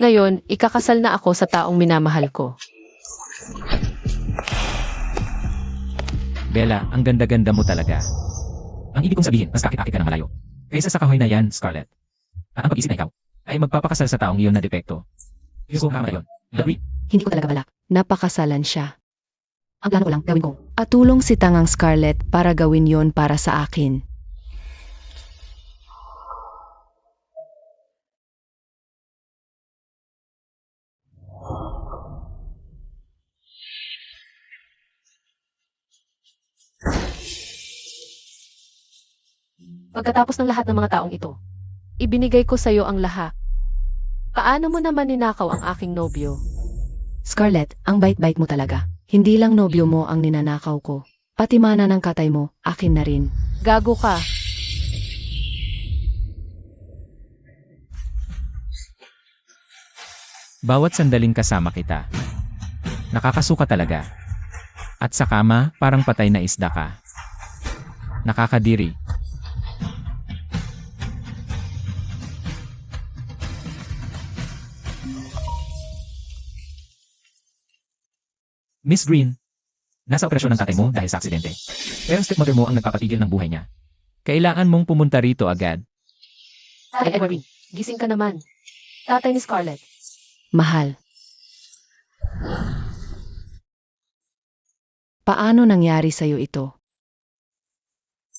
Ngayon, ikakasal na ako sa taong minamahal ko. Bella, ang ganda-ganda mo talaga. Ang ibig kong sabihin, mas kakit-akit ka ng malayo. Kaysa sa kahoy na yan, Scarlett. At ang pag-isip na ikaw, ay magpapakasal sa taong iyon na depekto. Yung kung kama yun. Agree? Hindi ko talaga balak. Napakasalan siya. Ang plano ko lang, gawin ko. At tulong si Tangang Scarlett para gawin yon para sa akin. Pagkatapos ng lahat ng mga taong ito, ibinigay ko sa iyo ang lahat. Paano mo naman ninakaw ang aking nobyo? Scarlett, ang bait-bait mo talaga. Hindi lang nobyo mo ang ninanakaw ko. Pati mana ng katay mo, akin na rin. Gago ka. Bawat sandaling kasama kita. Nakakasuka talaga. At sa kama, parang patay na isda ka. Nakakadiri. Miss Green, nasa operasyon ng tatay mo dahil sa aksidente. Pero ang stepmother mo ang nagpapatigil ng buhay niya. Kailangan mong pumunta rito agad. Tatay Edward, gising ka naman. Tatay ni Scarlett. Mahal. Paano nangyari sa'yo ito?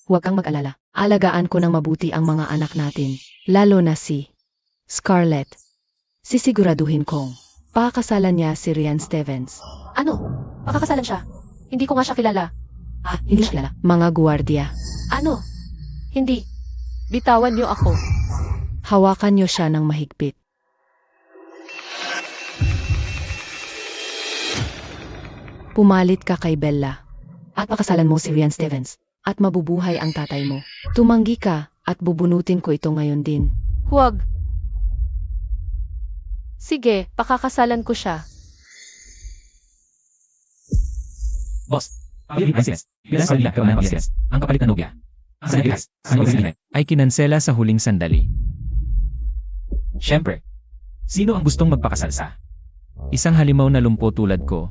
Huwag kang mag-alala. Alagaan ko ng mabuti ang mga anak natin, lalo na si Scarlett. Sisiguraduhin kong pakakasalan niya si Ryan Stevens. Ano? Pakakasalan siya? Hindi ko nga siya kilala. Hindi siya kilala. Mga guwardiya. Ano? Hindi. Bitawan niyo ako. Hawakan niyo siya ng mahigpit. Pumalit ka kay Bella. At pakasalan mo si Ryan Stevens. At mabubuhay ang tatay mo. Tumanggi ka at bubunutin ko ito ngayon din. Huwag. Sige, pakakasalan ko siya. Boss, bilang sa nila ng pagsilas, ang kapalit na nobya. Sa nagilas, ang nobya ay kinansela sa huling sandali. Siyempre, sino ang gustong magpakasalsa? Isang halimaw na lumpo tulad ko.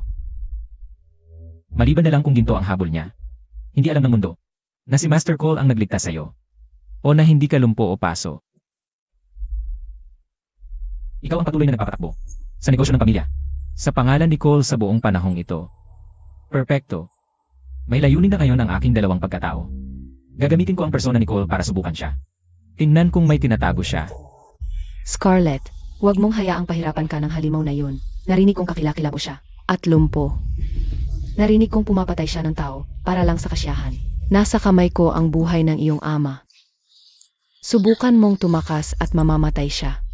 Maliban na lang kung ginto ang habol niya. Hindi alam ng mundo na si Master Cole ang nagligtas sa'yo. O na hindi ka lumpo o paso. Ikaw ang patuloy na nagpapatakbo sa negosyo ng pamilya. Sa pangalan ni Cole sa buong panahong ito. Perpekto. May layunin na ngayon ang aking dalawang pagkatao. Gagamitin ko ang persona ni Cole para subukan siya. Tingnan kung may tinatago siya. Scarlett, huwag mong hayaang pahirapan ka ng halimaw na yun. Narinig kong kakilakilabo siya. At lumpo. Narinig kong pumapatay siya ng tao para lang sa kasiyahan. Nasa kamay ko ang buhay ng iyong ama. Subukan mong tumakas at mamamatay siya.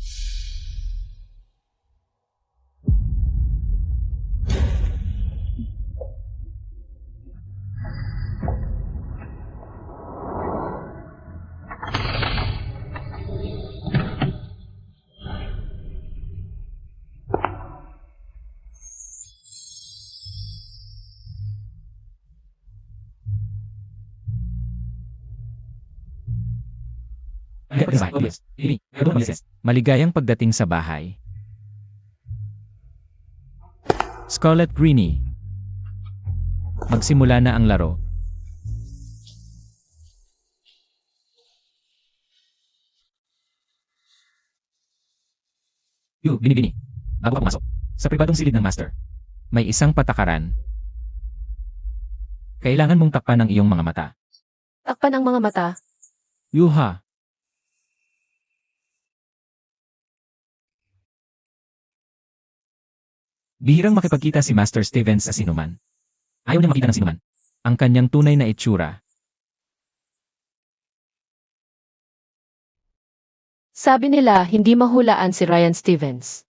Maligayang pagdating sa bahay. Scarlett Greenie. Magsimula na ang laro. Binibini. Bago ka pumasok. Sa pribadong silid ng master. May isang patakaran. Kailangan mong takpan ang iyong mga mata. Takpan ang mga mata. Yuha. Bihirang makipagkita si Master Stevens sa sinuman. Ayaw niya makita ng sinuman. Ang kanyang tunay na itsura. Sabi nila, hindi mahulaan si Ryan Stevens.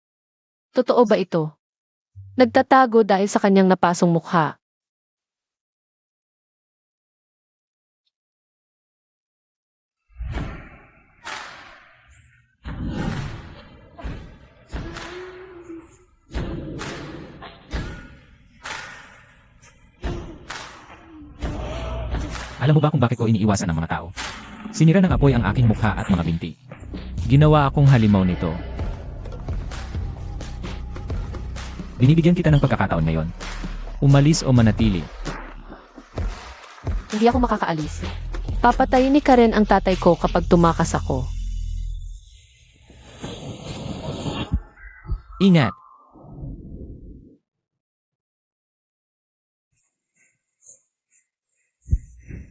Totoo ba ito? Nagtatago dahil sa kanyang napasong mukha. Alam mo ba kung bakit ko iniiwasan ng mga tao? Sinira ng apoy ang aking mukha at mga binti. Ginawa akong halimaw nito. Binibigyan kita ng pagkakataon ngayon. Umalis o manatili. Hindi ako makakaalis. Papatayin ni Karen ang tatay ko kapag tumakas ako. Ingat!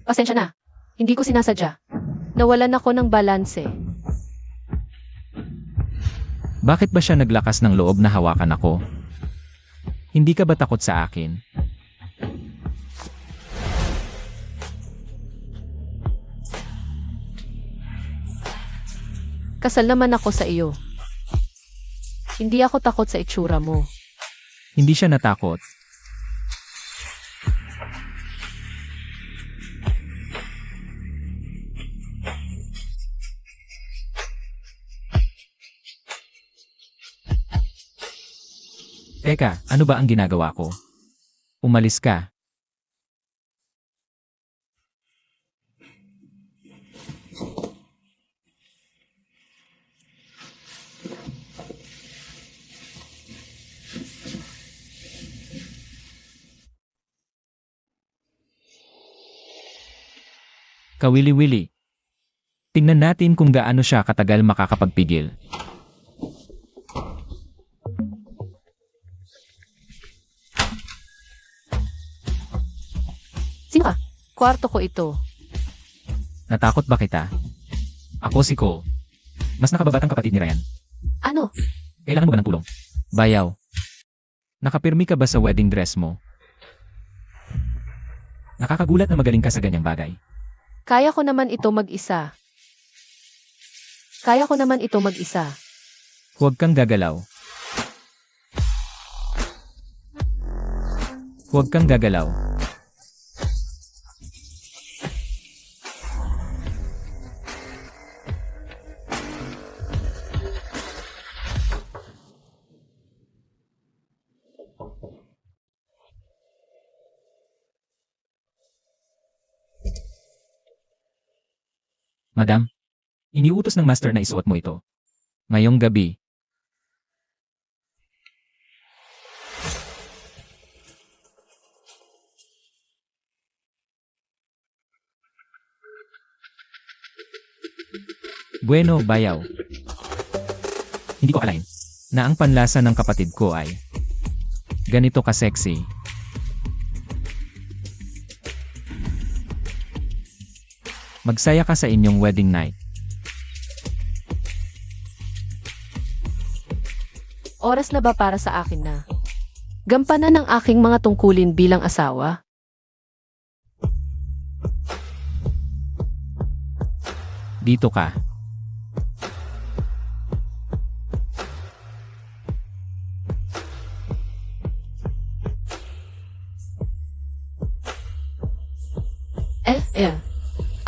Pasensya na. Hindi ko sinasadya. Nawalan ako ng balanse. Bakit ba siya naglakas ng loob na hawakan ako? Hindi ka ba takot sa akin? Kasal naman ako sa iyo. Hindi ako takot sa itsura mo. Hindi siya natakot. Teka, ano ba ang ginagawa ko? Umalis ka. Kawili-wili. Tingnan natin kung gaano siya katagal makakapagpigil. Sino ka? Kwarto ko ito. Natakot ba kita? Ako si Cole. Mas nakababatang kapatid ni Ryan. Ano? Kailangan mo ba ng tulong? Bayaw. Nakapirmi ka ba sa wedding dress mo? Nakakagulat na magaling ka sa ganyang bagay. Kaya ko naman ito mag-isa. Kaya ko naman ito mag-isa. Huwag kang gagalaw. Huwag kang gagalaw. Madam, iniutos ng master na isuot mo ito. Ngayong gabi. Bueno, bayaw. Hindi ko akalain na ang panlasa ng kapatid ko ay ganito ka-sexy. Magsaya ka sa inyong wedding night. Oras na ba para sa akin na gampanan ang aking mga tungkulin bilang asawa? Dito ka.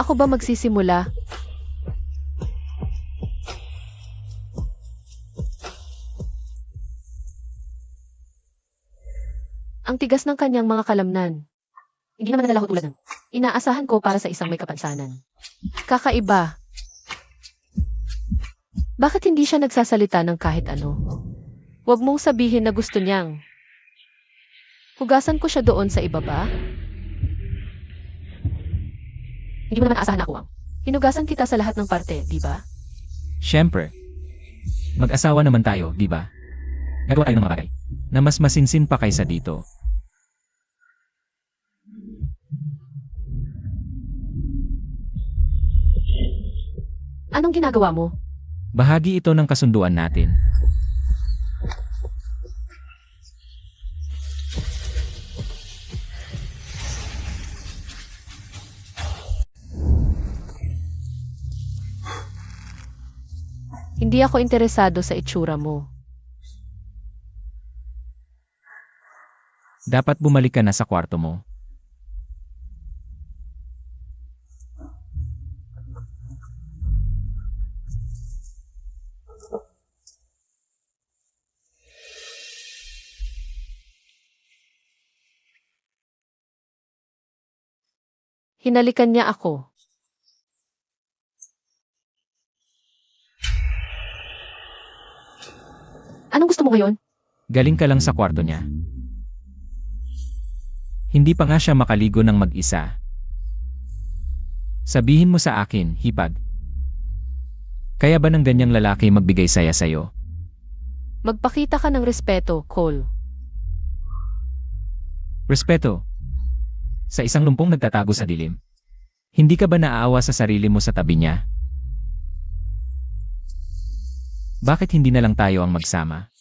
Ako ba magsisimula? Ang tigas ng kanyang mga kalamnan. Hindi naman nalalaho tulad ng inaasahan ko para sa isang may kapansanan. Kakaiba. Bakit hindi siya nagsasalita ng kahit ano? Huwag mong sabihin na gusto niyang hugasan ko siya doon sa ibaba? Hindi mo naman aasahan ako ang hinugasan kita sa lahat ng parte, di ba? Siyempre. Mag-asawa naman tayo, di ba? Gagawa tayo ng mga bagay na mas masinsin pa kaysa dito. Anong ginagawa mo? Bahagi ito ng kasunduan natin. Hindi ako interesado sa itsura mo. Dapat bumalik ka na sa kwarto mo. Hinalikan niya ako. Anong gusto mo ngayon? Galing ka lang sa kwarto niya. Hindi pa nga siya makaligo ng mag-isa. Sabihin mo sa akin, hipag. Kaya ba ng ganyang lalaki magbigay saya sa'yo? Magpakita ka ng respeto, Cole. Respeto. Sa isang lumpong nagtatago sa dilim. Hindi ka ba naaawa sa sarili mo sa tabi niya? Bakit hindi na lang tayo ang magsama?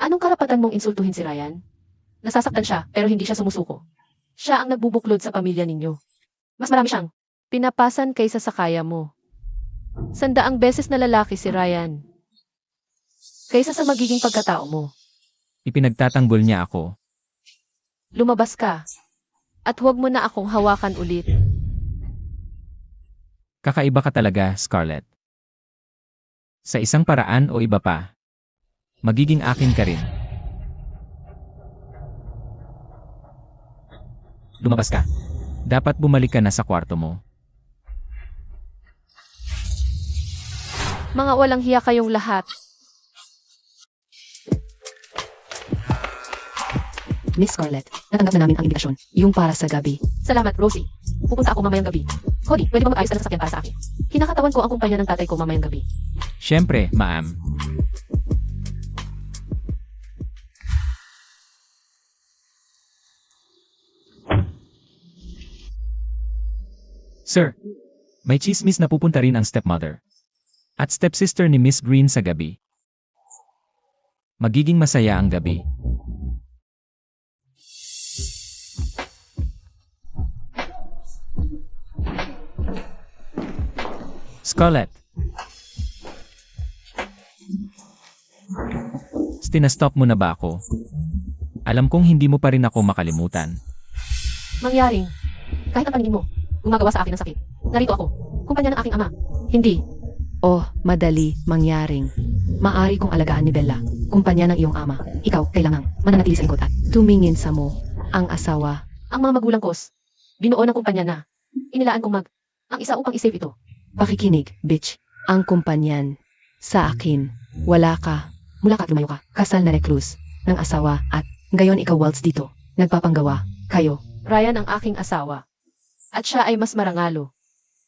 Anong karapatan mong insultuhin si Ryan? Nasasaktan siya, pero hindi siya sumusuko. Siya ang nagbubuklod sa pamilya ninyo. Mas marami siyang pinapasan kaysa sa kaya mo. 100 beses na lalaki si Ryan. Kaysa sa magiging pagkatao mo. Ipinagtatanggol niya ako. Lumabas ka. At huwag mo na akong hawakan ulit. Kakaiba ka talaga, Scarlett. Sa isang paraan o iba pa, magiging akin ka rin. Lumabas ka. Dapat bumalik ka na sa kwarto mo. Mga walang hiya kayong lahat. Miss Scarlett, natanggap na namin ang imbitasyon. Yung para sa gabi. Salamat, Rosie. Pupunta ako mamayang gabi. Cody, pwede ba mag-ayos ka ng sasakyan para sa akin? Kinakatawan ko ang kumpanya ng tatay ko mamayang gabi. Siyempre, ma'am. Sir, may chismis na pupunta rin ang stepmother at stepsister ni Miss Green sa gabi. Magiging masaya ang gabi. Scarlett. Tinastop mo na ba ako? Alam kong hindi mo pa rin ako makalimutan. Mangyaring, kahit ang paningin mo, gumagawa sa akin ng sakit. Narito ako, kumpanya ng aking ama. Hindi. Oh, madali, mangyaring. Maari kong alagaan ni Bella, kumpanya ng iyong ama. Ikaw, kailangang mananatili sa likod at tumingin sa mo, ang asawa. Ang mga magulang ko, binuo ng kumpanya na. Inilaan kong ang isa upang isave ito. Pakikinig, bitch. Ang kumpanyan. Sa akin. Wala ka. Mula ka at lumayo ka. Kasal na recluse. Ng asawa at gayon ikaw waltz dito. Nagpapanggawa. Kayo. Ryan ang aking asawa. At siya ay mas marangalo.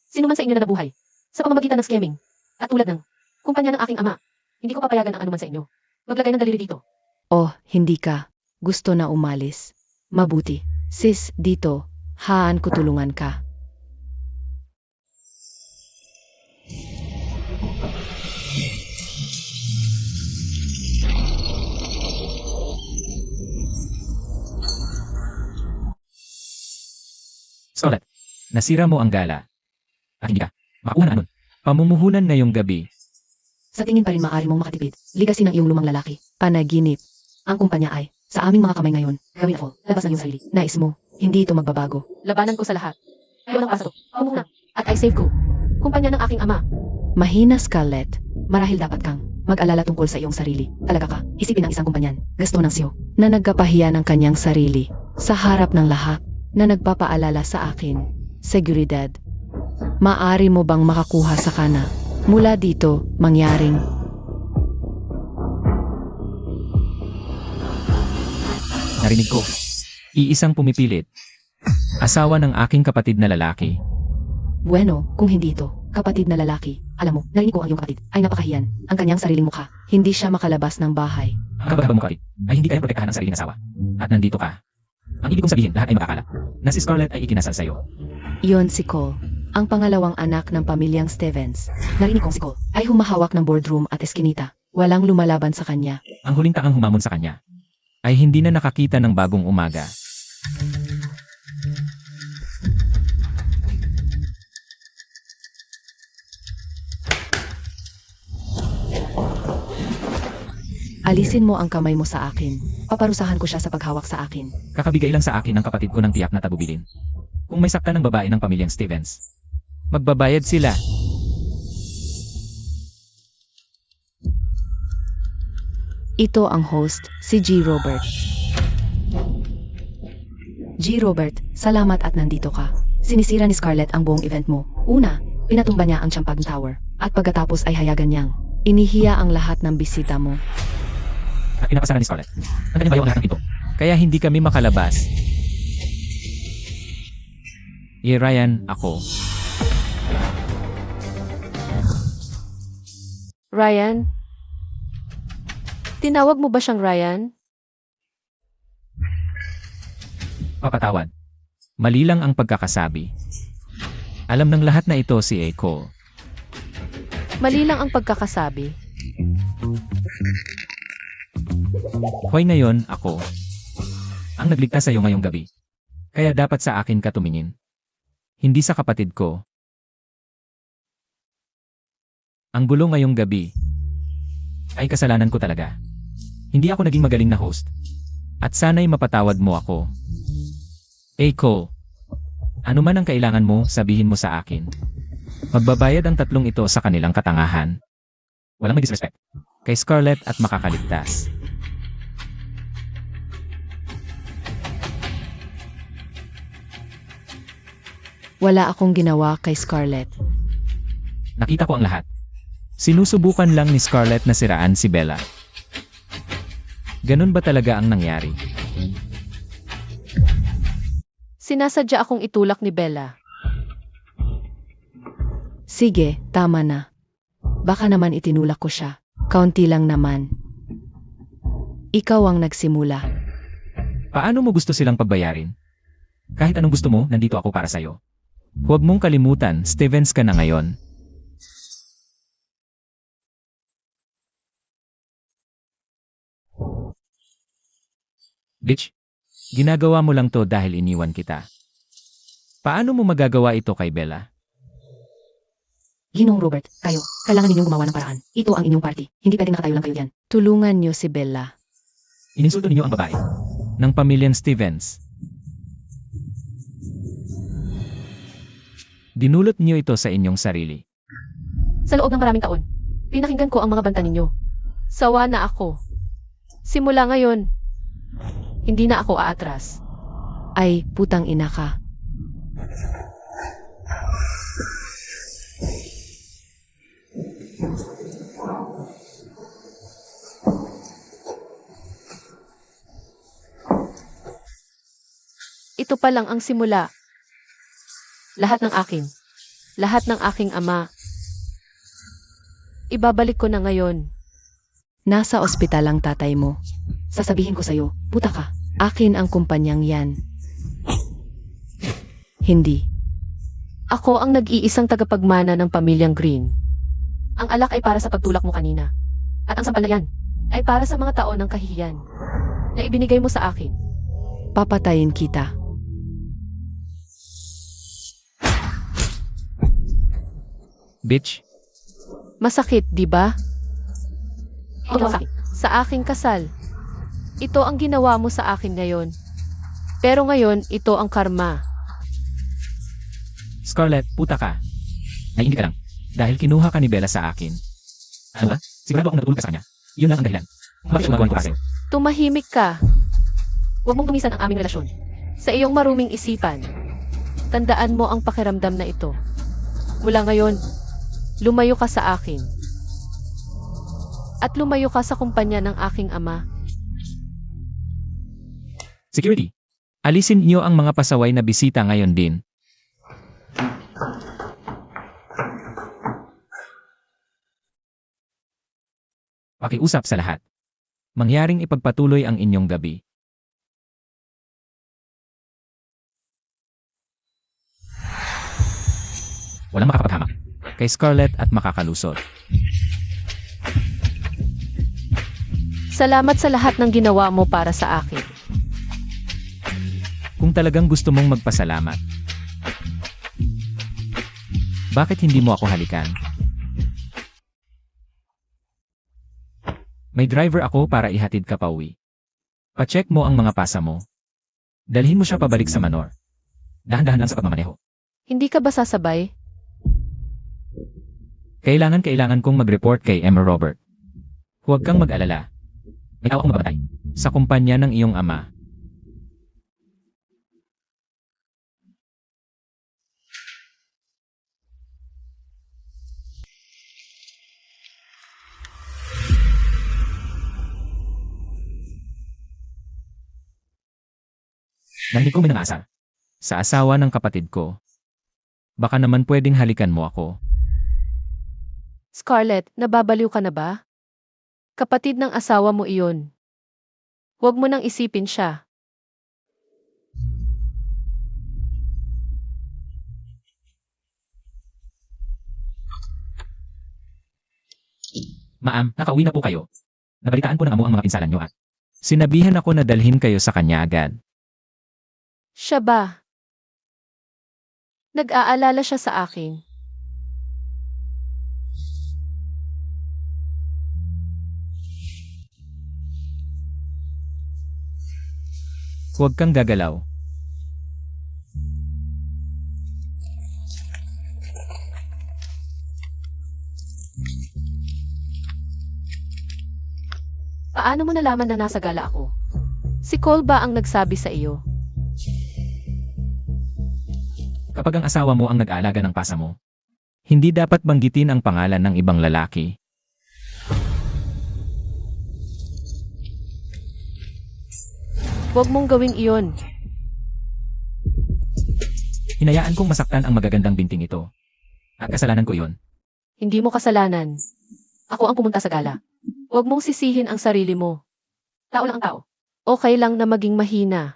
Sino man sa inyo na nabuhay, sa pamamagitan ng scamming, at tulad ng kumpanya ng aking ama, hindi ko papayagan ang anuman sa inyo. Maglagay ng daliri dito. Oh, hindi ka. Gusto na umalis. Mabuti. Sis, dito. Haan ko tulungan ka. Scarlett, nasira mo ang gala. At hindi ka makakuha na anon. Pamumuhunan ngayong gabi. Sa tingin pa rin maaari mong makatipid. Ligasin ng iyong lumang lalaki. Panaginip. Ang kumpanya ay, sa aming mga kamay ngayon, gawin ako, labas ng iyong sarili. Nais mo, hindi ito magbabago. Labanan ko sa lahat. Ayaw ng paso. Pamumunan. At I save ko. Kumpanya ng aking ama. Mahina, Scarlett. Marahil dapat kang mag-alala tungkol sa iyong sarili. Talaga ka, isipin ang isang kumpanyan, gasto ng siyo, na nagkapahiya ng kanyang sarili, sa harap ng lahat, na nagpapaalala sa akin, seguridad. Maari mo bang makakuha sa kana? Mula dito, mangyaring. Narinig ko. Iisang pumipilit. Asawa ng aking kapatid na lalaki. Bueno, kung hindi ito, kapatid na lalaki, alam mo, narinig ko ang iyong kapatid, ay napakahiyan, ang kanyang sariling mukha. Hindi siya makalabas ng bahay. Ang kabahaba mo kapatid ay hindi kaya protektahan ng sariling asawa. At nandito ka. Ang ibig kong sabihin, lahat ay makakala na si Scarlett ay ikinasal sa'yo. Iyon si Cole, ang pangalawang anak ng pamilyang Stevens. Narinig kong si Cole ay humahawak ng boardroom at eskinita. Walang lumalaban sa kanya. Ang huling taang humamon sa kanya ay hindi na nakakita ng bagong umaga. Alisin mo ang kamay mo sa akin. Paparusahan ko siya sa paghawak sa akin. Kakabigay lang sa akin ng kapatid ko ng tiyak na tabubilin. Kung may sakta ng babae ng pamilyang Stevens, magbabayad sila. Ito ang host, si G. Robert. G. Robert, salamat at nandito ka. Sinisira ni Scarlett ang buong event mo. Una, pinatumba niya ang Champagne Tower. At pagkatapos ay hayagan niyang inihiya ang lahat ng bisita mo. At pinapasara ni Scarlett ang kanyang bayo ang lahat ng pinto. Kaya hindi kami makalabas. Ryan, ako. Ryan? Tinawag mo ba siyang Ryan? Papatawad. Mali lang ang pagkakasabi. Alam ng lahat na ito si A. Cole. Mali lang ang pagkakasabi. Hoy, ngayon, ako ang nagligtas sa iyo ngayong gabi. Kaya dapat sa akin ka tumingin. Hindi sa kapatid ko. Ang gulo ngayong gabi ay kasalanan ko talaga. Hindi ako naging magaling na host. At sana'y mapatawad mo ako. A. Cole, ano man ang kailangan mo, sabihin mo sa akin. Magbabayad ang tatlong ito sa kanilang katangahan. Walang may disrespect kay Scarlett at makakaligtas. Wala akong ginawa kay Scarlett. Nakita ko ang lahat. Sinusubukan lang ni Scarlett na siraan si Bella. Ganun ba talaga ang nangyari? Sinasadya akong itulak ni Bella. Sige, tama na. Baka naman itinulak ko siya. Kaunti lang naman. Ikaw ang nagsimula. Paano mo gusto silang pagbayarin? Kahit anong gusto mo, nandito ako para sa'yo. Huwag mong kalimutan, Stevens ka na ngayon. Bitch, ginagawa mo lang to dahil iniwan kita. Paano mo magagawa ito kay Bella? Ginoong Robert, kayo, kailangan ninyong gumawa ng paraan. Ito ang inyong party. Hindi pwedeng nakatayo lang kayo dyan. Tulungan niyo si Bella. Ininsulto ninyo ang babae ng pamilyang Stevens. Dinulot niyo ito sa inyong sarili. Sa loob ng maraming taon, pinakinggan ko ang mga banta ninyo. Sawa na ako. Simula ngayon, hindi na ako aatras. Ay, putang ina ka. Ito pa lang ang simula. Lahat ng akin. Lahat ng aking ama. Ibabalik ko na ngayon. Nasa ospital ang tatay mo. Sasabihin ko sa'yo, puta ka. Akin ang kumpanyang yan. Hindi. Ako ang nag-iisang tagapagmana ng pamilyang Green. Ang alak ay para sa pagtulak mo kanina. At ang sampal na yan ay para sa mga taon ng kahihiyan na ibinigay mo sa akin. Papatayin kita. Bitch, Masakit, di ba? Ito sa aking kasal. Ito ang ginawa mo sa akin ngayon. Pero ngayon, ito ang karma. Scarlett, puta ka. Naiinggit ka lang. Dahil kinuha ka ni Bella sa akin. Ano ba? Sigurado akong natulog ka sa kanya. Yun lang ang dahilan. Bakit gagawin ko kasi? Tumahimik ka. Huwag mong tumisan ang aming relasyon. Sa iyong maruming isipan, tandaan mo ang pakiramdam na ito. Mula ngayon, lumayo ka sa akin. At lumayo ka sa kumpanya ng aking ama. Security, alisin niyo ang mga pasaway na bisita ngayon din. Pakiusap sa lahat. Mangyaring ipagpatuloy ang inyong gabi. Walang makakapaghamak kay Scarlett at makakalusot. Salamat sa lahat ng ginawa mo para sa akin. Kung talagang gusto mong magpasalamat, bakit hindi mo ako halikan? May driver ako para ihatid ka pauwi. Pa-check mo ang mga pasa mo. Dalhin mo siya pabalik sa Manor. Dahan-dahan lang sa pagmamaneho. Hindi ka ba sasabay? Kailangan kong mag-report kay Emma Robert. Huwag kang mag-alala. May tao akong mababatay sa kumpanya ng iyong ama. Narinig ko may nangasar. Sa asawa ng kapatid ko. Baka naman pwedeng halikan mo ako. Scarlett, nababaliw ka na ba? Kapatid ng asawa mo iyon. Huwag mo nang isipin siya. Ma'am, nakauwi na po kayo. Nabalitaan ko ng amo ang mga pinsalan nyo at sinabihan ako na dalhin kayo sa kanya agad. Siya ba? Nag-aalala siya sa akin. Huwag kang gagalaw. Paano mo nalaman na nasa gala ako? Si Cole ba ang nagsabi sa iyo? Kapag ang asawa mo ang nag-aalaga ng pasa mo, hindi dapat banggitin ang pangalan ng ibang lalaki. Huwag mong gawing iyon. Hinayaan kong masaktan ang magagandang binting ito. At kasalanan ko iyon. Hindi mo kasalanan. Ako ang pumunta sa gala. Huwag mong sisihin ang sarili mo. Tao lang ang tao. Okay lang na maging mahina.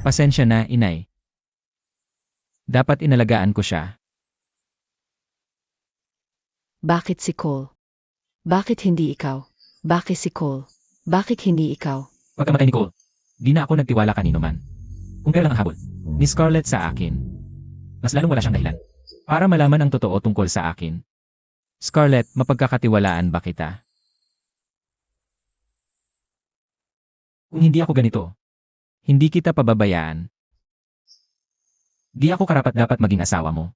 Pasensya na, inay. Dapat inalagaan ko siya. Bakit si Cole? Bakit hindi ikaw? Bakit si Cole? Bakit hindi ikaw? Pagkamatay ni Cole, di na ako nagtiwala kanino man. Kung kailan ang habol, ni Scarlett sa akin. Mas lalong wala siyang dahilan. Para malaman ang totoo tungkol sa akin. Scarlett, mapagkakatiwalaan ba kita? Kung hindi ako ganito, hindi kita pababayaan. Di ako karapat-dapat maging asawa mo.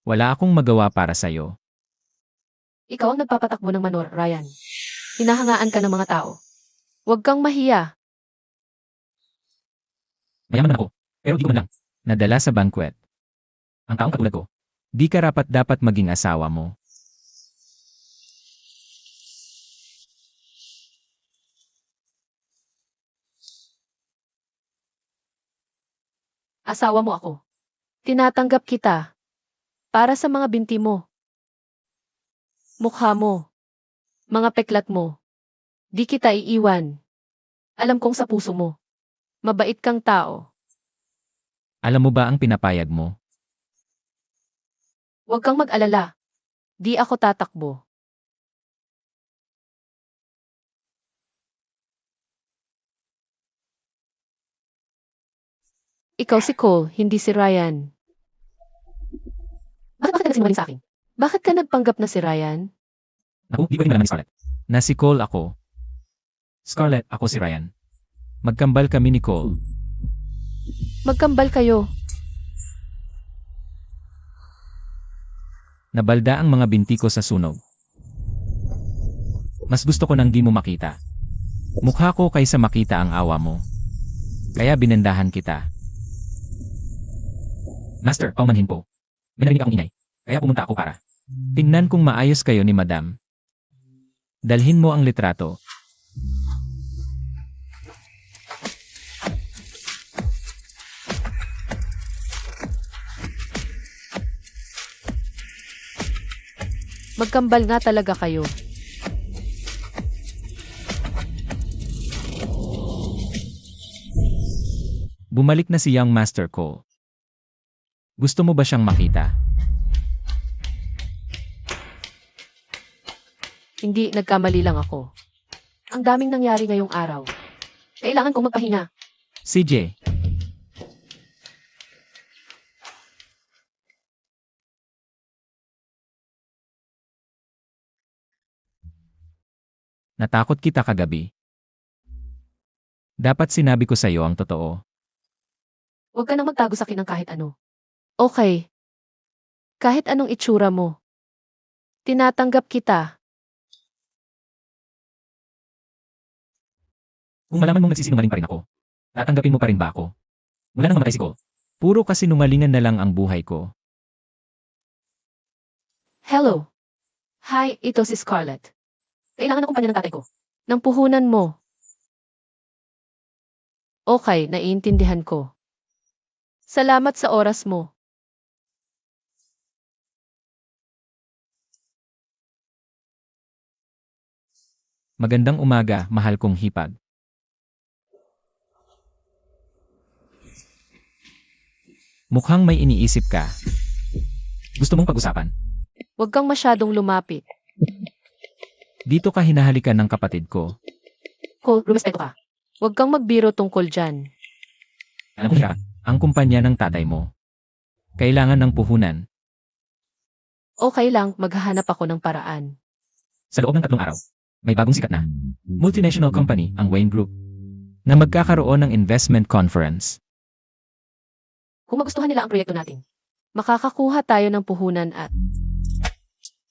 Wala akong magawa para sa'yo. Ikaw ang nagpapatakbo ng manor, Ryan. Hinahangaan ka ng mga tao. Huwag kang mahiya. Mayaman ako, pero di ko man lang nadala sa banquet. Ang taong katulad ko, di karapat-dapat maging asawa mo. Asawa mo ako. Tinatanggap kita. Para sa mga binti mo. Mukha mo. Mga peklat mo. Di kita iiwan. Alam kong sa puso mo. Mabait kang tao. Alam mo ba ang pinapayag mo? Huwag kang mag-alala. Di ako tatakbo. Ikaw si Cole, hindi si Ryan. Bakit ka nagsinungaling sa akin? Bakit ka nagpanggap na si Ryan? Naku, di pwedeng malaman ni Scarlett. Na si Cole ako. Scarlett, ako si Ryan. Magkambal kami ni Cole. Magkambal kayo. Nabalda ang mga binti ko sa sunog. Mas gusto ko nang di mo makita. Mukha ko kaysa makita ang awa mo. Kaya binendahan kita. Master, paumanhin po. May narinig akong ingay. Kaya pumunta ako para tingnan kung maayos kayo ni Madam. Dalhin mo ang litrato. Magkambal nga talaga kayo. Bumalik na si Young Master Cole. Gusto mo ba siyang makita? Hindi, nagkamali lang ako. Ang daming nangyari ngayong araw. Kailangan kong magpahinga. CJ. Natakot kita kagabi. Dapat sinabi ko sa iyo ang totoo. Huwag ka nang magtago sa akin ng kahit ano. Okay. Kahit anong itsura mo. Tinatanggap kita. Kung malaman mong nagsisinungaling pa rin ako, tatanggapin mo pa rin ba ako? Mula nang mamatay si Cole, puro kasinungalingan na lang ang buhay ko. Hello. Hi, ito si Scarlett. Kailangan ng kumpanya ng tatay ko. Ng puhunan mo. Okay, naiintindihan ko. Salamat sa oras mo. Magandang umaga, mahal kong hipag. Mukhang may iniisip ka. Gusto mong pag-usapan? Huwag kang masyadong lumapit. Dito ka hinahalikan ng kapatid ko. Cole, rumespeto ka. Huwag kang magbiro tungkol dyan. Alam ko siya, ang kumpanya ng tatay mo. Kailangan ng puhunan. Okay lang, maghahanap ako ng paraan. Sa loob ng 3 araw, may bagong sikat na multinational company, ang Wayne Group, na magkakaroon ng investment conference. Kung magustuhan nila ang proyekto natin, makakakuha tayo ng puhunan at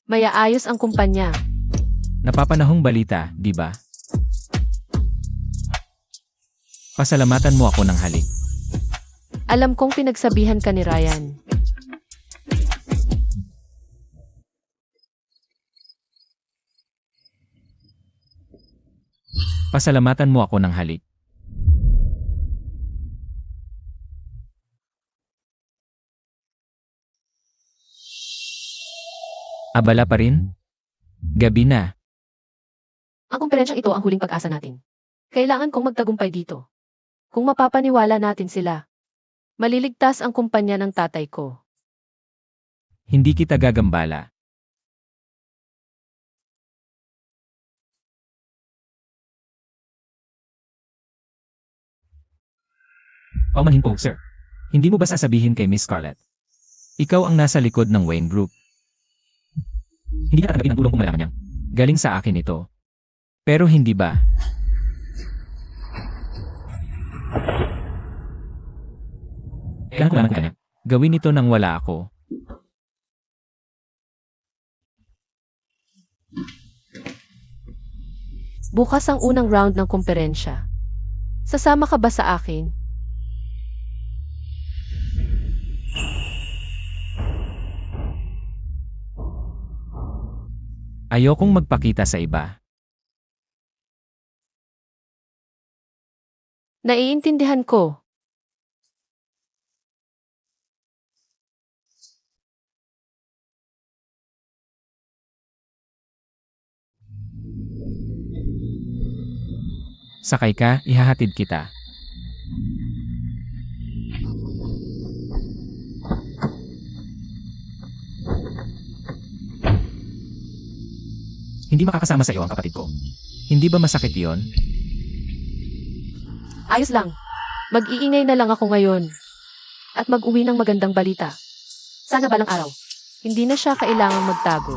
mayaayos ang kumpanya. Napapanahong balita, di ba? Pasalamatan mo ako ng halik. Alam kong pinagsabihan ka ni Ryan. Pasalamatan mo ako ng halik. Abala pa rin? Gabi na. Ang kumperensyang ito ang huling pag-asa natin. Kailangan kong magtagumpay dito. Kung mapapaniwala natin sila, maliligtas ang kumpanya ng tatay ko. Hindi kita gagambala. Paumanhin po, sir. Hindi mo ba sasabihin kay Miss Scarlett? Ikaw ang nasa likod ng Wayne Group. Hindi niya tatanggapin ang tulong kung malaman niyang galing sa akin ito. Pero hindi ba? Kailangan ko naman kanya. Gawin ito nang wala ako. Bukas ang unang round ng kumperensya. Sasama ka ba sa akin? Ayokong magpakita sa iba. Naiintindihan ko. Sakay ka, ihahatid kita. Hindi makakasama sa iyo ang kapatid ko. Hindi ba masakit iyon? Ayos lang. Mag-iingay na lang ako ngayon. At mag-uwi ng magandang balita. Sana balang araw. Hindi na siya kailangang magtago.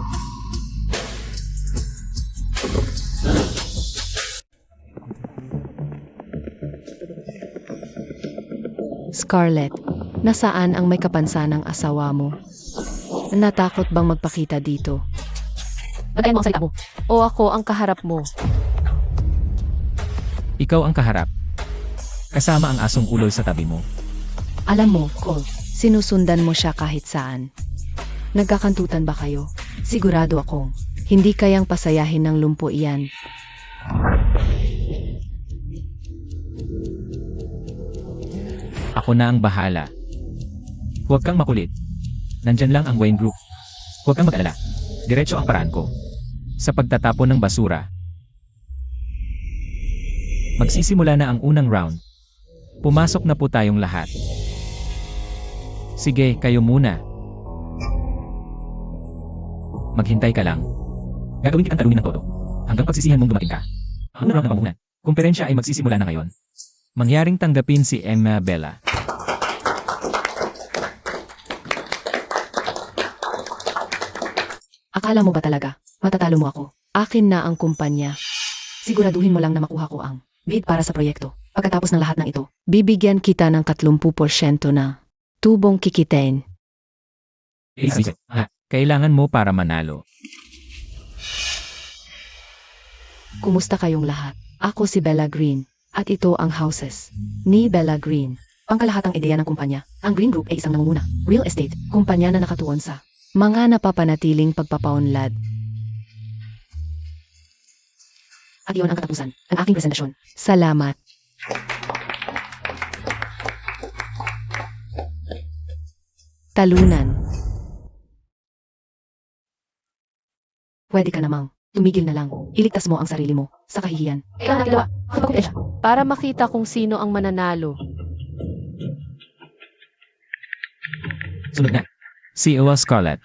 Scarlett, nasaan ang may kapansanang asawa mo? Natakot bang magpakita dito? Batayan mo ang salita mo. O ako ang kaharap mo. Ikaw ang kaharap. Kasama ang asong uloy sa tabi mo. Alam mo, Cole, sinusundan mo siya kahit saan. Nagkakantutan ba kayo? Sigurado akong hindi kayang pasayahin ng lumpo iyan. Ako na ang bahala. Huwag kang makulit. Nandyan lang ang Wayne Group. Huwag kang mag-alala. Diretso ang paraan ko. Sa pagtatapon ng basura. Magsisimula na ang unang round. Pumasok na po tayong lahat. Sige, kayo muna. Maghintay ka lang. Gagawin kitang talungin ng todo. Hanggang pagsisihan mong dumating ka. Ang unang round ng pamuhunan. Kumperensya ay magsisimula na ngayon. Mangyaring tanggapin si Emma Bella. Akala mo ba talaga? Matatalo mo ako. Akin na ang kumpanya. Siguraduhin mo lang na makuha ko ang bid para sa proyekto. Pagkatapos ng lahat ng ito, bibigyan kita ng 30% na tubong kikitain. Kailangan mo para manalo. Kumusta kayong lahat? Ako si Bella Green. At ito ang houses ni Bella Green. Pangkalahatang ideya ng kumpanya. Ang Green Group ay isang nangunguna real estate kumpanya na nakatuon sa mga napapanatiling pagpapaunlad. At iyon ang katapusan ng aking presentasyon. Salamat. Talunan. Pwede ka namang. Tumigil na lang. Iligtas mo ang sarili mo sa kahihiyan. Kailangan natin dalawa. Magkumpleto siya. Para makita kung sino ang mananalo. Sunod na. Si Ella Scarlett.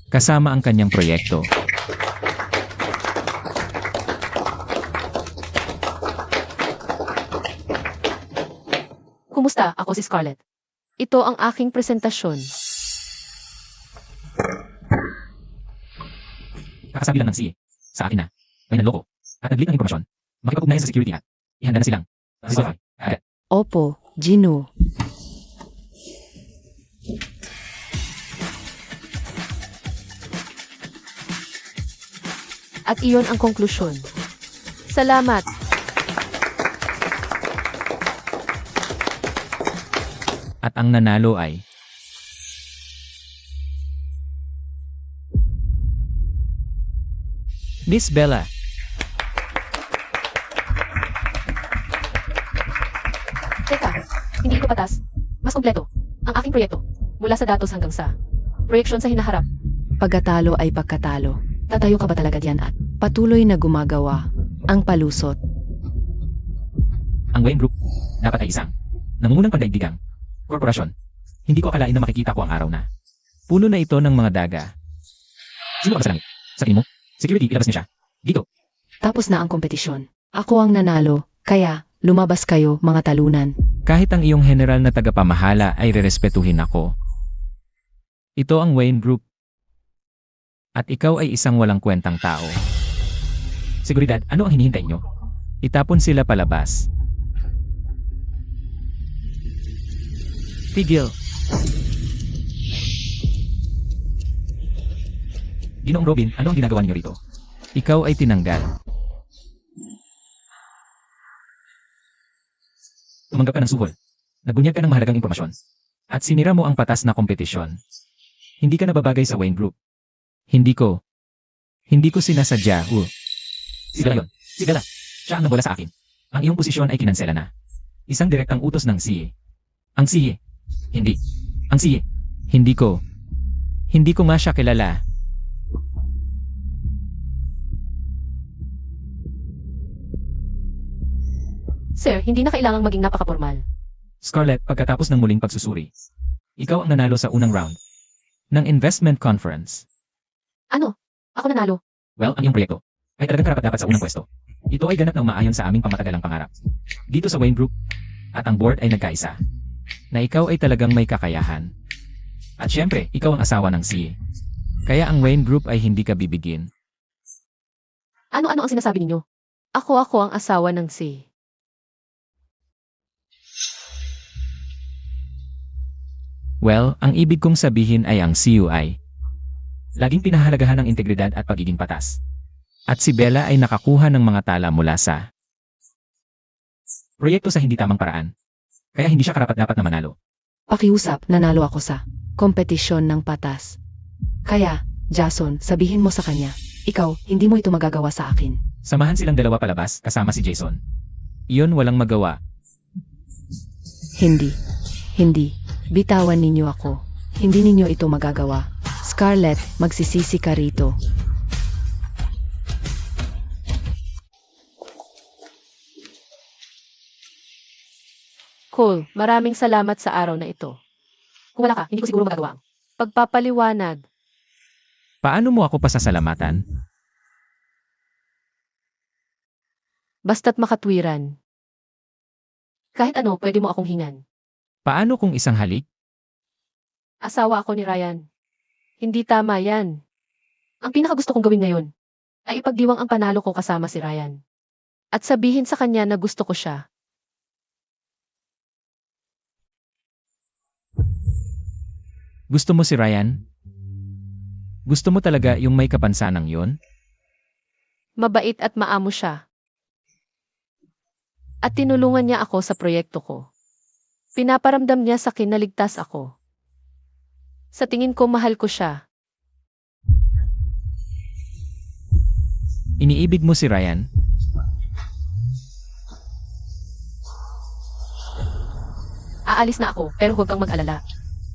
Kasama ang kanyang proyekto. Kumusta? Ako si Scarlett. Ito ang aking presentasyon. Kakasabi lang ng CA. Sa akin na. May nanloko. At nag-leak ng impormasyon. Makipag-ugnayan sa security at ihanda na silang. Disqualify. Agad. Opo, Gino. At iyon ang konklusyon. Salamat. At ang nanalo ay Miss Bella. Teka, hindi ito patas. Mas kompleto. Ang aking proyekto. Mula sa datos hanggang sa proyeksyon sa hinaharap. Pagkatalo ay pagkatalo. Tatayo ka ba talaga diyan at patuloy na gumagawa ang palusot? Ang Wayne Group dapat ay isang nangungunang pandaigdigang korporasyon. Hindi ko akalain na makikita ko ang araw na puno na ito ng mga daga. Sino ka ba sa langit? Sa tingin mo? Security, ilabas niya siya. Dito. Tapos na ang kompetisyon. Ako ang nanalo, kaya lumabas kayo mga talunan. Kahit ang iyong general na tagapamahala ay rerespetuhin ako. Ito ang Wayne Group. At ikaw ay isang walang kwentang tao. Seguridad, ano ang hinihintay nyo? Itapon sila palabas. Tigil. Ginoong Robin, ano ang ginagawa niyo rito? Ikaw ay tinanggal. Tumanggap ka ng suhol. Nagbunyag ka ng mahalagang impormasyon. At sinira mo ang patas na kompetisyon. Hindi ka nababagay sa Wayne Group. Hindi ko sinasadya. Si Bella yun. Si Bella. Siya ang nabola sa akin. Ang iyong posisyon ay kinansela na. Isang direktang utos ng CA. Ang CA. Hindi. Ang CA. Hindi ko nga siya kilala. Sir, hindi na kailangang maging napaka-formal. Scarlett, pagkatapos ng muling pagsusuri, ikaw ang nanalo sa unang round ng investment conference. Ano? Ako nanalo. Well, ang iyong proyekto ay talagang karapat-dapat sa unang pwesto. Ito ay ganap na umaayon sa aming pamatagalang pangarap. Dito sa Wayne Group, at ang board ay nagkaisa, na ikaw ay talagang may kakayahan. At syempre, ikaw ang asawa ng CA. Kaya ang Wayne Group ay hindi ka bibigin. Ano-ano ang sinasabi ninyo? Ako ang asawa ng si. Well, ang ibig kong sabihin ay ang CUI. Laging pinahalagahan ang integridad at pagiging patas. At si Bella ay nakakuha ng mga tala mula sa proyekto sa hindi tamang paraan. Kaya hindi siya karapat-dapat na manalo. Pakiusap, nanalo ako sa kompetisyon ng patas. Kaya, Jason, sabihin mo sa kanya, ikaw, hindi mo ito magagawa sa akin. Samahan silang dalawa palabas kasama si Jason. Iyon walang magawa. Hindi. Bitawan ninyo ako. Hindi ninyo ito magagawa. Scarlett, magsisisi ka rito. Cool, maraming salamat sa araw na ito. Kung wala ka, hindi ko siguro magagawa ang pagpapaliwanag. Paano mo ako pasasalamatan? Basta't makatwiran. Kahit ano, pwede mo akong hingan. Paano kung isang halik? Asawa ako ni Ryan. Hindi tama yan. Ang pinakagusto kong gawin ngayon ay ipagdiwang ang panalo ko kasama si Ryan. At sabihin sa kanya na gusto ko siya. Gusto mo si Ryan? Gusto mo talaga yung may kapansanang yon? Mabait at maamo siya. At tinulungan niya ako sa proyekto ko. Pinaparamdam niya sa akin na ligtas ako. Sa tingin ko mahal ko siya. Iniibig mo si Ryan? Aalis na ako, pero huwag kang mag-alala.